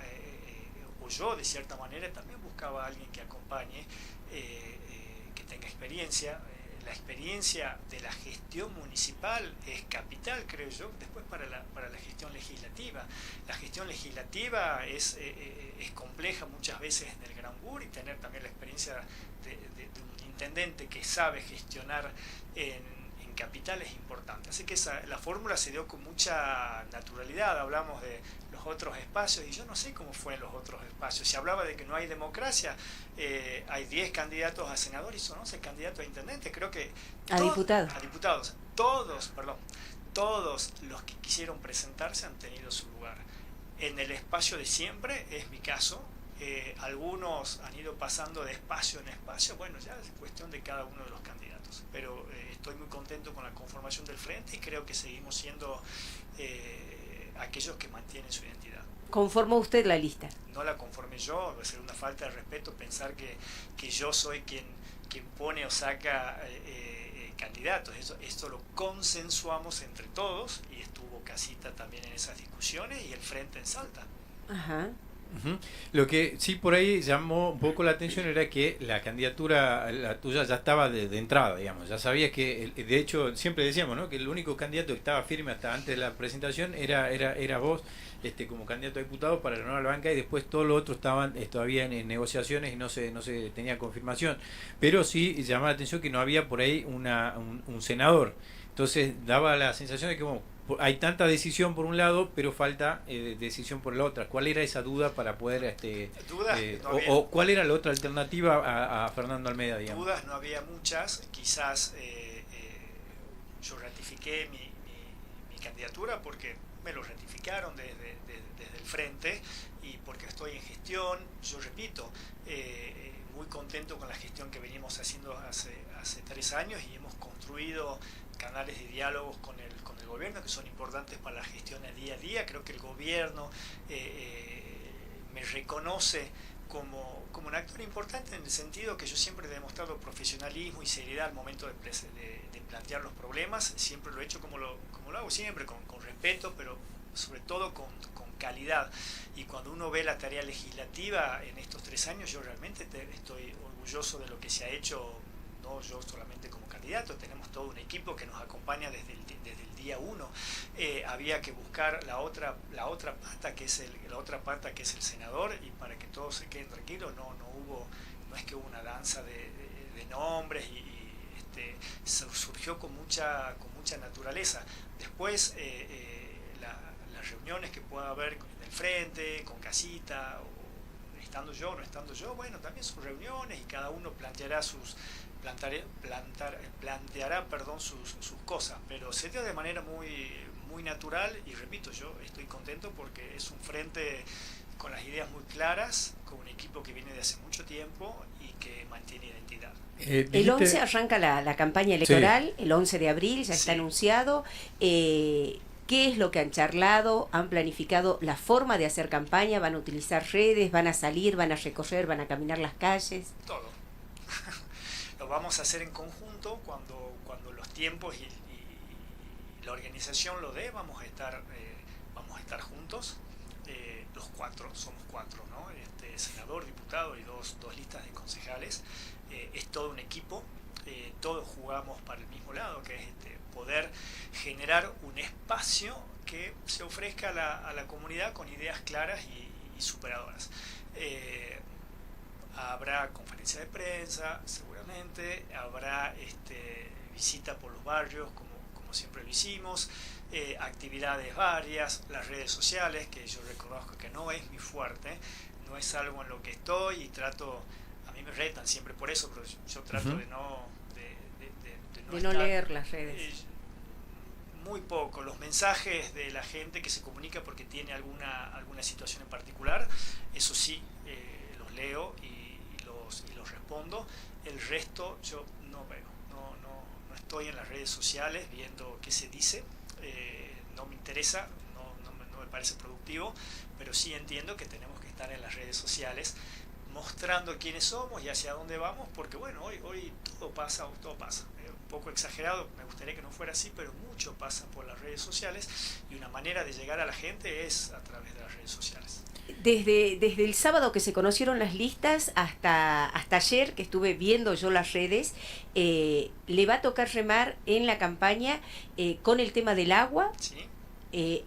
o yo de cierta manera también buscaba a alguien que acompañe, que tenga experiencia. La experiencia de la gestión municipal es capital, creo yo, después para la gestión legislativa. La gestión legislativa es compleja muchas veces en el Gran Bur, y tener también la experiencia de un intendente que sabe gestionar en capital es importante. Así que la fórmula se dio con mucha naturalidad. Hablamos de los otros espacios y yo no sé cómo fue en los otros espacios. Se hablaba de que no hay democracia, hay 10 candidatos a senador y son 11 candidatos a intendente, creo que a diputados. Todos los que quisieron presentarse han tenido su lugar. En el espacio de siempre es mi caso. Algunos han ido pasando de espacio en espacio, bueno, ya es cuestión de cada uno de los candidatos, pero estoy muy contento con la conformación del frente y creo que seguimos siendo aquellos que mantienen su identidad. Conformó usted la lista. No la conformé yo, va a ser una falta de respeto pensar que yo soy quien pone o saca candidatos. Esto lo consensuamos entre todos y estuvo Casita también en esas discusiones y el Frente en Salta. Ajá. Ujú. Lo que sí por ahí llamó un poco la atención era que la candidatura, la tuya, ya estaba de entrada, digamos. Ya sabías que, de hecho, siempre decíamos, ¿no?, que el único candidato que estaba firme hasta antes de la presentación era vos, como candidato a diputado para renovar la banca, y después todos los otros estaban todavía en negociaciones y no se tenía confirmación. Pero sí llamaba la atención que no había por ahí un senador. Entonces daba la sensación de que, bueno, hay tanta decisión por un lado, pero falta decisión por la otra. ¿Cuál era esa duda para poder, Dudas no había. o cuál era la otra alternativa a Fernando Almeida, digamos? Dudas no había muchas. Quizás yo ratifiqué mi candidatura porque me lo ratificaron desde el Frente y porque estoy en gestión. Yo repito, muy contento con la gestión que venimos haciendo hace 3 años y hemos construido canales de diálogos con el gobierno que son importantes para la gestión del día a día. Creo que el gobierno me reconoce como un actor importante en el sentido que yo siempre he demostrado profesionalismo y seriedad al momento de plantear los problemas. Siempre lo he hecho como lo hago siempre, con respeto, pero sobre todo con calidad. Y cuando uno ve la tarea legislativa en estos 3 años, yo realmente estoy orgulloso de lo que se ha hecho. No yo solamente como candidato, tenemos todo un equipo que nos acompaña desde el día 1. Había que buscar la otra pata que es el senador, y para que todos se queden tranquilos, no es que hubo una danza de nombres surgió con mucha naturaleza. Después las reuniones que pueda haber en el Frente, con Casita, o estando yo o no estando yo, bueno, también son reuniones y cada uno planteará sus cosas, pero se dio de manera muy natural y repito, yo estoy contento porque es un frente con las ideas muy claras, con un equipo que viene de hace mucho tiempo y que mantiene identidad. El 11 arranca la campaña electoral, sí. El 11 de abril ya está anunciado. ¿Qué es lo que han charlado? ¿Han planificado la forma de hacer campaña? ¿Van a utilizar redes? ¿Van a salir? ¿Van a recorrer? ¿Van a caminar las calles? Todo. Lo vamos a hacer en conjunto cuando los tiempos y la organización lo dé. Vamos a estar juntos. Los 4, somos 4, ¿no? Senador, diputado y dos listas de concejales. Es todo un equipo. Todos jugamos para el mismo lado, que es poder generar un espacio que se ofrezca a la comunidad con ideas claras y superadoras. Habrá conferencia de prensa, seguramente, habrá visita por los barrios, como siempre lo hicimos, actividades varias, las redes sociales, que yo reconozco que no es mi fuerte, no es algo en lo que estoy y trato, a mí me retan siempre por eso, pero yo trato de no leer las redes. Muy poco, los mensajes de la gente que se comunica porque tiene alguna situación en particular, eso sí, los leo y los respondo. El resto yo no veo, no estoy en las redes sociales viendo qué se dice, no me interesa, no me parece productivo, pero sí entiendo que tenemos que estar en las redes sociales mostrando quiénes somos y hacia dónde vamos, porque bueno, hoy todo pasa. Un poco exagerado, me gustaría que no fuera así, pero mucho pasa por las redes sociales y una manera de llegar a la gente es a través de las redes sociales. Desde el sábado que se conocieron las listas hasta ayer que estuve viendo yo las redes, le va a tocar remar en la campaña con el tema del agua. ¿Sí?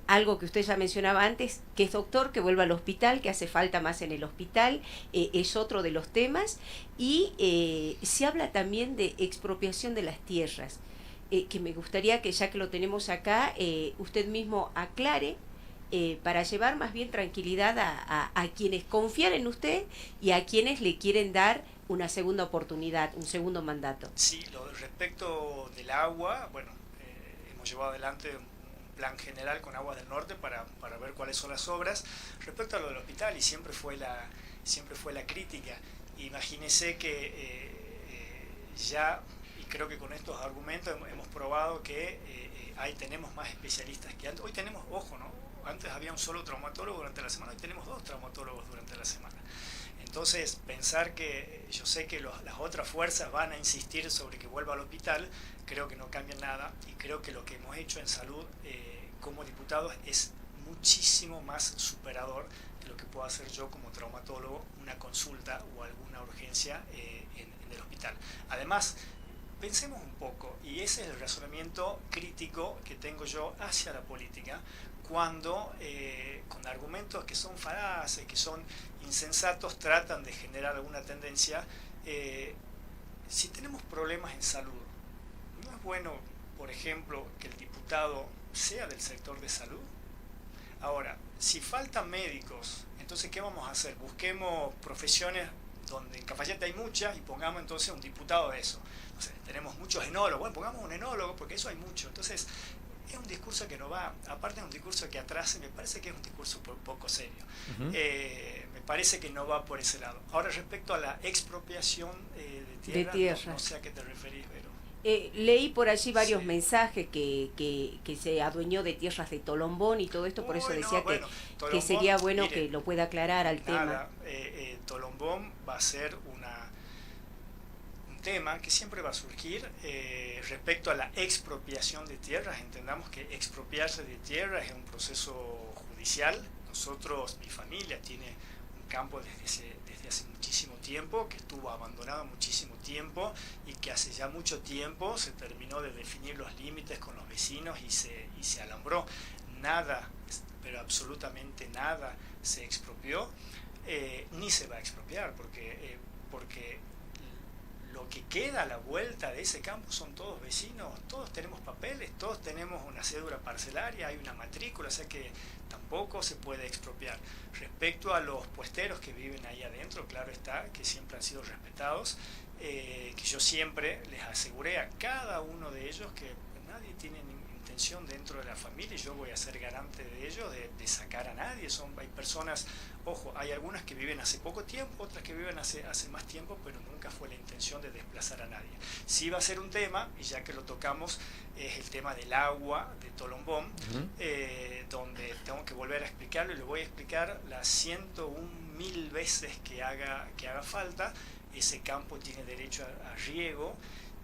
Algo que usted ya mencionaba antes, que es doctor, que vuelva al hospital, que hace falta más en el hospital, es otro de los temas, y se habla también de expropiación de las tierras, que me gustaría que ya que lo tenemos acá, usted mismo aclare, para llevar más bien tranquilidad a quienes confían en usted y a quienes le quieren dar una segunda oportunidad, un segundo mandato. Sí, respecto del agua, bueno, hemos llevado adelante plan general con Aguas del Norte para ver cuáles son las obras. Respecto a lo del hospital, y siempre fue la crítica, imagínese que ya, y creo que con estos argumentos hemos probado que ahí tenemos más especialistas que antes. Hoy tenemos, ojo, ¿no? Antes había un solo traumatólogo durante la semana, hoy tenemos 2 traumatólogos durante la semana. Entonces, pensar que yo sé que las otras fuerzas van a insistir sobre que vuelva al hospital, creo que no cambia nada, y creo que lo que hemos hecho en salud como diputados es muchísimo más superador de lo que puedo hacer yo como traumatólogo, una consulta o alguna urgencia en el hospital. Además, pensemos un poco, y ese es el razonamiento crítico que tengo yo hacia la política, cuando con argumentos que son falaces, que son insensatos, tratan de generar alguna tendencia. Si tenemos problemas en salud, ¿no es bueno, por ejemplo, que el diputado sea del sector de salud? Ahora, si faltan médicos, entonces ¿qué vamos a hacer? Busquemos profesiones donde en Cafayate hay muchas y pongamos entonces un diputado de eso. Entonces, tenemos muchos enólogos, bueno, pongamos un enólogo porque eso hay mucho. Entonces, es un discurso que no va, aparte es un discurso que atrasa, me parece que es un discurso poco serio. Me parece que no va por ese lado. Ahora, respecto a la expropiación de tierra. No sé a qué te referís, Vero. Leí por allí varios mensajes que se adueñó de tierras de Tolombón y todo esto, por eso decía Tolombón, que sería bueno que lo pueda aclarar al tema. Tolombón va a ser un tema que siempre va a surgir respecto a la expropiación de tierras. Entendamos que expropiarse de tierras es un proceso judicial. Nosotros, mi familia tiene un campo desde hace muchísimo tiempo, que estuvo abandonado muchísimo tiempo y que hace ya mucho tiempo se terminó de definir los límites con los vecinos y se alambró. Nada, pero absolutamente nada se expropió, ni se va a expropiar, porque lo que queda a la vuelta de ese campo son todos vecinos, todos tenemos papeles, todos tenemos una cédula parcelaria, hay una matrícula, o sea que tampoco se puede expropiar. Respecto a los puesteros que viven ahí adentro, claro está que siempre han sido respetados, que yo siempre les aseguré a cada uno de ellos que nadie tiene intención dentro de la familia, y yo voy a ser garante de ello, de sacar a nadie. Hay personas, ojo, hay algunas que viven hace poco tiempo, otras que viven hace más tiempo, pero nunca fue la intención de desplazar a nadie. Sí va a ser un tema, y ya que lo tocamos, es el tema del agua de Tolombón, donde tengo que volver a explicarlo, y lo voy a explicar las 101.000 veces que haga falta. Ese campo tiene derecho a riego,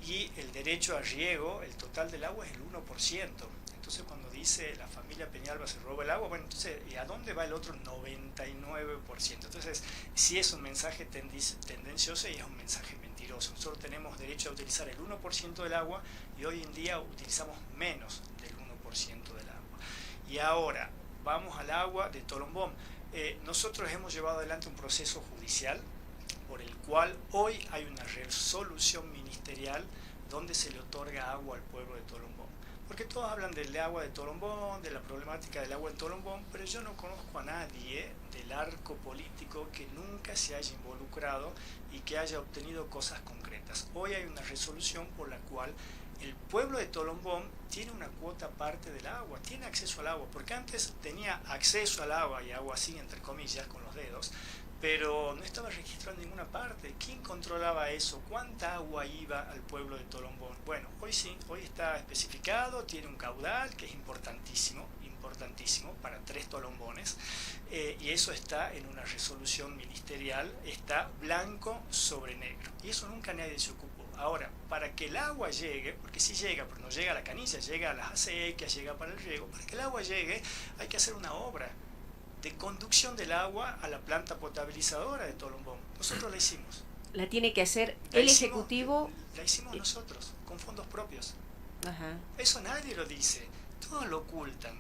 y el derecho a riego, el total del agua es el 1%. Entonces, cuando dice la familia Peñalba se roba el agua, bueno, entonces, ¿y a dónde va el otro 99%? Entonces, sí es un mensaje tendencioso y es un mensaje mentiroso. Nosotros tenemos derecho a utilizar el 1% del agua, y hoy en día utilizamos menos del 1% del agua. Y ahora, vamos al agua de Tolombón. Nosotros hemos llevado adelante un proceso judicial por el cual hoy hay una resolución ministerial donde se le otorga agua al pueblo de Tolombón. Porque todos hablan del agua de Tolombón, de la problemática del agua en Tolombón, pero yo no conozco a nadie del arco político que nunca se haya involucrado y que haya obtenido cosas concretas. Hoy hay una resolución por la cual el pueblo de Tolombón tiene una cuota parte del agua, tiene acceso al agua, porque antes tenía acceso al agua, y agua así entre comillas con los dedos, pero no estaba registrado en ninguna parte. ¿Quién controlaba eso? ¿Cuánta agua iba al pueblo de Tolombón? Bueno, hoy sí, hoy está especificado, tiene un caudal que es importantísimo para 3 Tolombones, y eso está en una resolución ministerial, está blanco sobre negro, y eso nunca nadie se ocupó. Ahora, para que el agua llegue, porque sí llega, pero no llega a la canilla, llega a las acequias, llega para el riego, para que el agua llegue hay que hacer una obra de conducción del agua a la planta potabilizadora de Tolombón. Nosotros la hicimos. La tiene que hacer el Ejecutivo. La hicimos nosotros, con fondos propios. Ajá. Eso nadie lo dice, todos lo ocultan.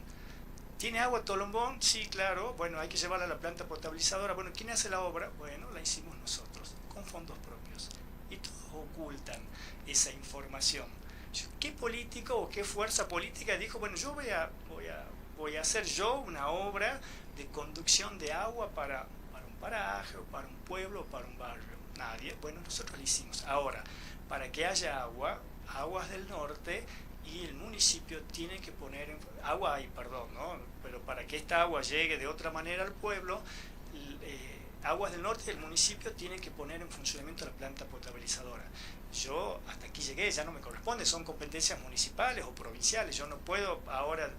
¿Tiene agua Tolombón? Sí, claro. Bueno, hay que llevarla a la planta potabilizadora. Bueno, ¿quién hace la obra? Bueno, la hicimos nosotros, con fondos propios. Y todos ocultan esa información. ¿Qué político o qué fuerza política dijo, bueno, yo voy a hacer yo una obra de conducción de agua para un paraje, o para un pueblo, o para un barrio? Nadie. Bueno, nosotros lo hicimos. Ahora, para que haya agua, Aguas del Norte y el municipio tienen que poner ¿no? Pero para que esta agua llegue de otra manera al pueblo, Aguas del Norte y el municipio tienen que poner en funcionamiento la planta potabilizadora. Yo hasta aquí llegué, ya no me corresponde, son competencias municipales o provinciales. Yo no puedo ahora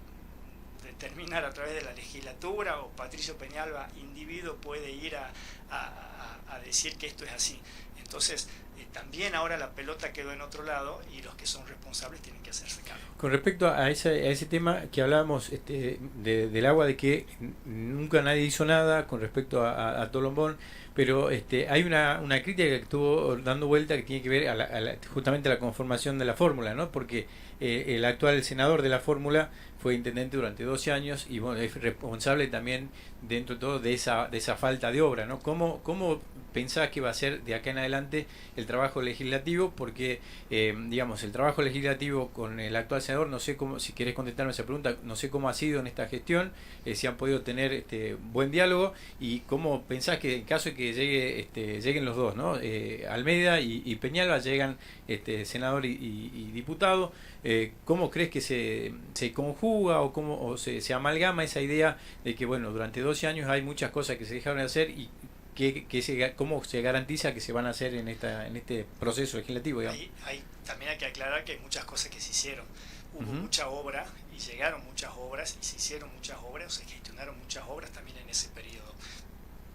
determinar a través de la legislatura, o Patricio Peñalba, individuo, puede ir a decir que esto es así. Entonces, también ahora la pelota quedó en otro lado y los que son responsables tienen que hacerse cargo. Con respecto a ese tema que hablábamos del agua, de que nunca nadie hizo nada con respecto a Tolombón, pero hay una crítica que estuvo dando vuelta que tiene que ver justamente a la conformación de la fórmula, ¿no? Porque el actual senador de la fórmula fue intendente durante 12 años y bueno, es responsable también dentro de todo de esa falta de obra, ¿no? ¿Cómo pensás que va a ser de acá en adelante el trabajo legislativo? Porque digamos, el trabajo legislativo con el actual senador, no sé cómo, si querés contestarme esa pregunta, no sé cómo ha sido en esta gestión, si han podido tener buen diálogo, y cómo pensás que en caso de que lleguen los dos, ¿no? Almeida y Peñalba, llegan senador y diputado, ¿cómo crees que se conjuga o cómo se amalgama esa idea de que bueno, durante 12 años hay muchas cosas que se dejaron de hacer, y cómo se garantiza que se van a hacer en este proceso legislativo, digamos? Ahí también hay que aclarar que hay muchas cosas que se hicieron. Hubo mucha obra y llegaron muchas obras y se hicieron muchas obras, o se gestionaron muchas obras también en ese periodo.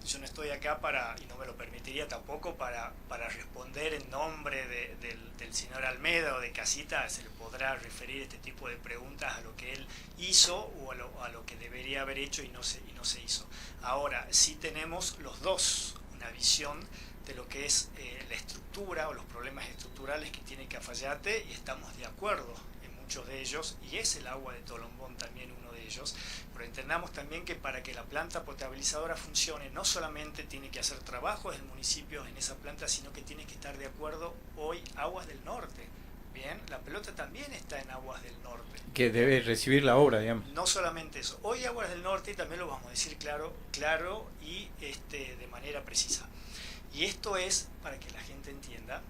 Yo no estoy acá y no me lo permitiría tampoco, para responder en nombre del señor Almeida o de Casita. Se le podrá referir este tipo de preguntas a lo que él hizo o a lo que debería haber hecho y no se hizo. Ahora, sí tenemos los dos una visión de lo que es la estructura o los problemas estructurales que tiene Cafayate, y estamos de acuerdo en muchos de ellos, y es el agua de Tolombón también uno de ellos. Pero entendamos también que para que la planta potabilizadora funcione, no solamente tiene que hacer trabajos el municipio en esa planta, sino que tiene que estar de acuerdo hoy Aguas del Norte. Bien, la pelota también está en Aguas del Norte. Que debe recibir la obra, digamos. No solamente eso, hoy Aguas del Norte, y también lo vamos a decir claro y de manera precisa. Y esto es para que la gente entienda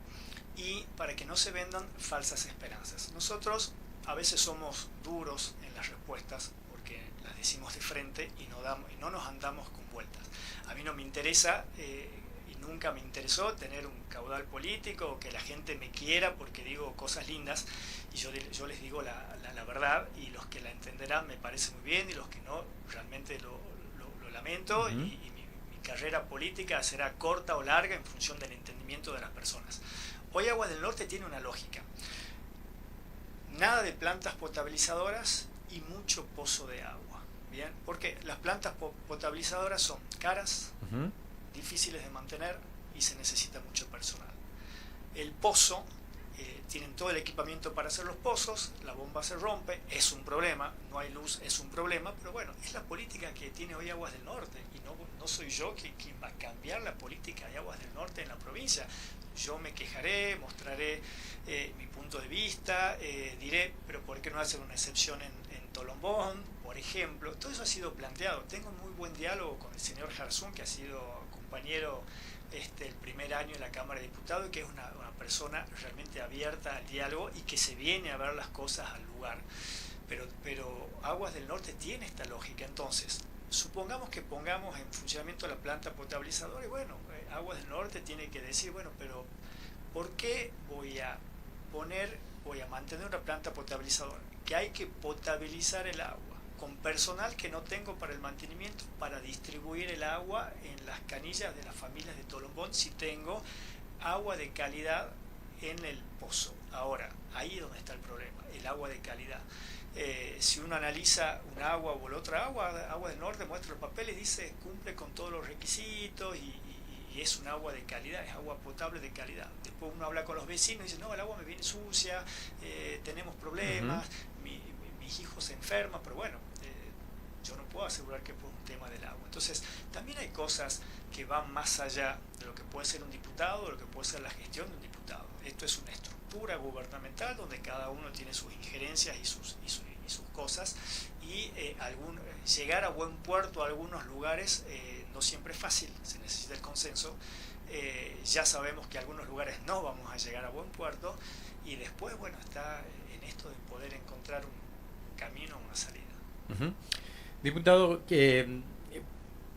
y para que no se vendan falsas esperanzas. Nosotros a veces somos duros en las respuestas porque las decimos de frente y no nos andamos con vueltas. A mí no me interesa y nunca me interesó tener un caudal político o que la gente me quiera porque digo cosas lindas, y yo les digo la verdad, y los que la entenderán me parece muy bien, y los que no realmente lo lamento. Y mi carrera política será corta o larga en función del entendimiento de las personas. Hoy Aguas del Norte tiene una lógica: nada de plantas potabilizadoras y mucho pozo de agua. Bien, porque las plantas potabilizadoras son caras, difíciles de mantener y se necesita mucho personal. El pozo, tienen todo el equipamiento para hacer los pozos, la bomba se rompe, es un problema, no hay luz, es un problema, pero bueno, es la política que tiene hoy Aguas del Norte, y no soy yo quien va a cambiar la política de Aguas del Norte en la provincia. Yo me quejaré, mostraré mi punto de vista, diré, pero ¿por qué no hacer una excepción en Tolombón, por ejemplo? Todo eso ha sido planteado. Tengo un muy buen diálogo con el señor Jarzún, que ha sido compañero el primer año en la Cámara de Diputados, y que es una persona realmente abierta al diálogo y que se viene a ver las cosas al lugar. Pero Aguas del Norte tiene esta lógica. Entonces, supongamos que pongamos en funcionamiento la planta potabilizadora, y bueno, Aguas del Norte tiene que decir, bueno, pero ¿por qué voy a mantener una planta potabilizadora? Que hay que potabilizar el agua con personal que no tengo para el mantenimiento, para distribuir el agua en las canillas de las familias de Tolombón, si tengo agua de calidad en el pozo. Ahora, ahí es donde está el problema, el agua de calidad. Si uno analiza un agua o la otra agua del norte, muestra los papeles, dice cumple con todos los requisitos y es un agua de calidad, es agua potable de calidad. Después uno habla con los vecinos y dice, no, el agua me viene sucia, tenemos problemas, mis hijos se enferman, pero bueno, yo no puedo asegurar que es por un tema del agua. Entonces, también hay cosas que van más allá de lo que puede ser un diputado, de lo que puede ser la gestión de un diputado. Esto es una estructura gubernamental donde cada uno tiene sus injerencias y sus cosas, y llegar a buen puerto a algunos lugares no siempre es fácil, se necesita el consenso. Ya sabemos que a algunos lugares no vamos a llegar a buen puerto, y después, bueno, está en esto de poder encontrar un camino, una salida. Diputado,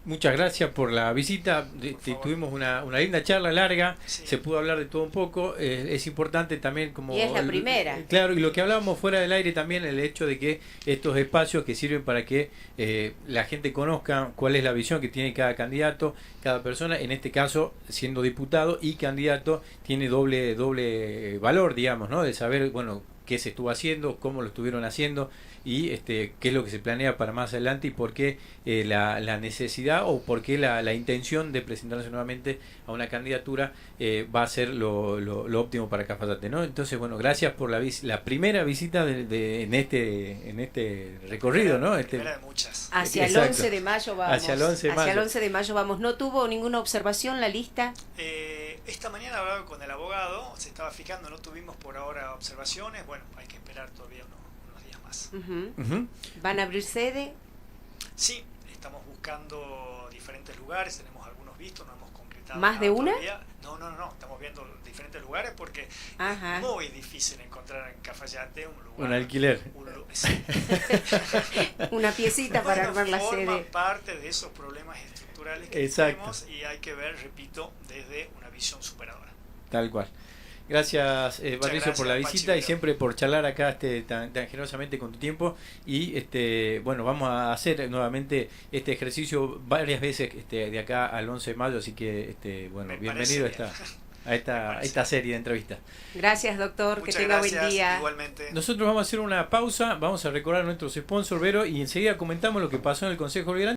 Muchas gracias por la visita. Tuvimos una linda charla larga, Sí. se pudo hablar de todo un poco. Es importante también como... Y es la primera. Claro, y lo que hablábamos fuera del aire también, el hecho de que estos espacios que sirven para que la gente conozca cuál es la visión que tiene cada candidato, cada persona, en este caso siendo diputado y candidato, tiene doble valor, digamos, ¿no? De saber, bueno, qué se estuvo haciendo, cómo lo estuvieron haciendo y qué es lo que se planea para más adelante y por qué la necesidad o por qué la intención de presentarse nuevamente a una candidatura va a ser lo óptimo para Cafayate, ¿no? Entonces, bueno, gracias por la primera visita en este recorrido, ¿no? Primera de muchas. Hacia el Exacto. 11 de mayo vamos. Hacia el 11 de Hacia el mayo. 11 de mayo vamos. ¿No tuvo ninguna observación la lista? Esta mañana hablaba con el abogado, se estaba fijando, no tuvimos por ahora observaciones, bueno, hay que esperar todavía unos días más. Ujú. ¿Van a abrir sede? Sí, estamos buscando diferentes lugares, tenemos algunos vistos, no hemos concretado ¿Más nada de una? todavía. No, estamos viendo diferentes lugares porque Ajá. es muy difícil encontrar en Cafayate un lugar. Un alquiler. Sí. Una piecita para Bueno, armar la forma sede. parte de esos problemas estructurales que Exacto. tenemos y hay que ver, repito, desde una visión superadora. Tal cual. Gracias, Patricio, gracias, por la Pachi, visita y pero- siempre por charlar acá tan generosamente con tu tiempo. Y bueno, vamos a hacer nuevamente este ejercicio varias veces de acá al 11 de mayo. Así que, bueno, Me bienvenido parece a esta serie de entrevistas. Gracias, doctor. Muchas que tenga gracias, buen día. igualmente. Nosotros vamos a hacer una pausa, vamos a recordar a nuestros sponsors, Vero, y enseguida comentamos lo que pasó en el Consejo Liberante.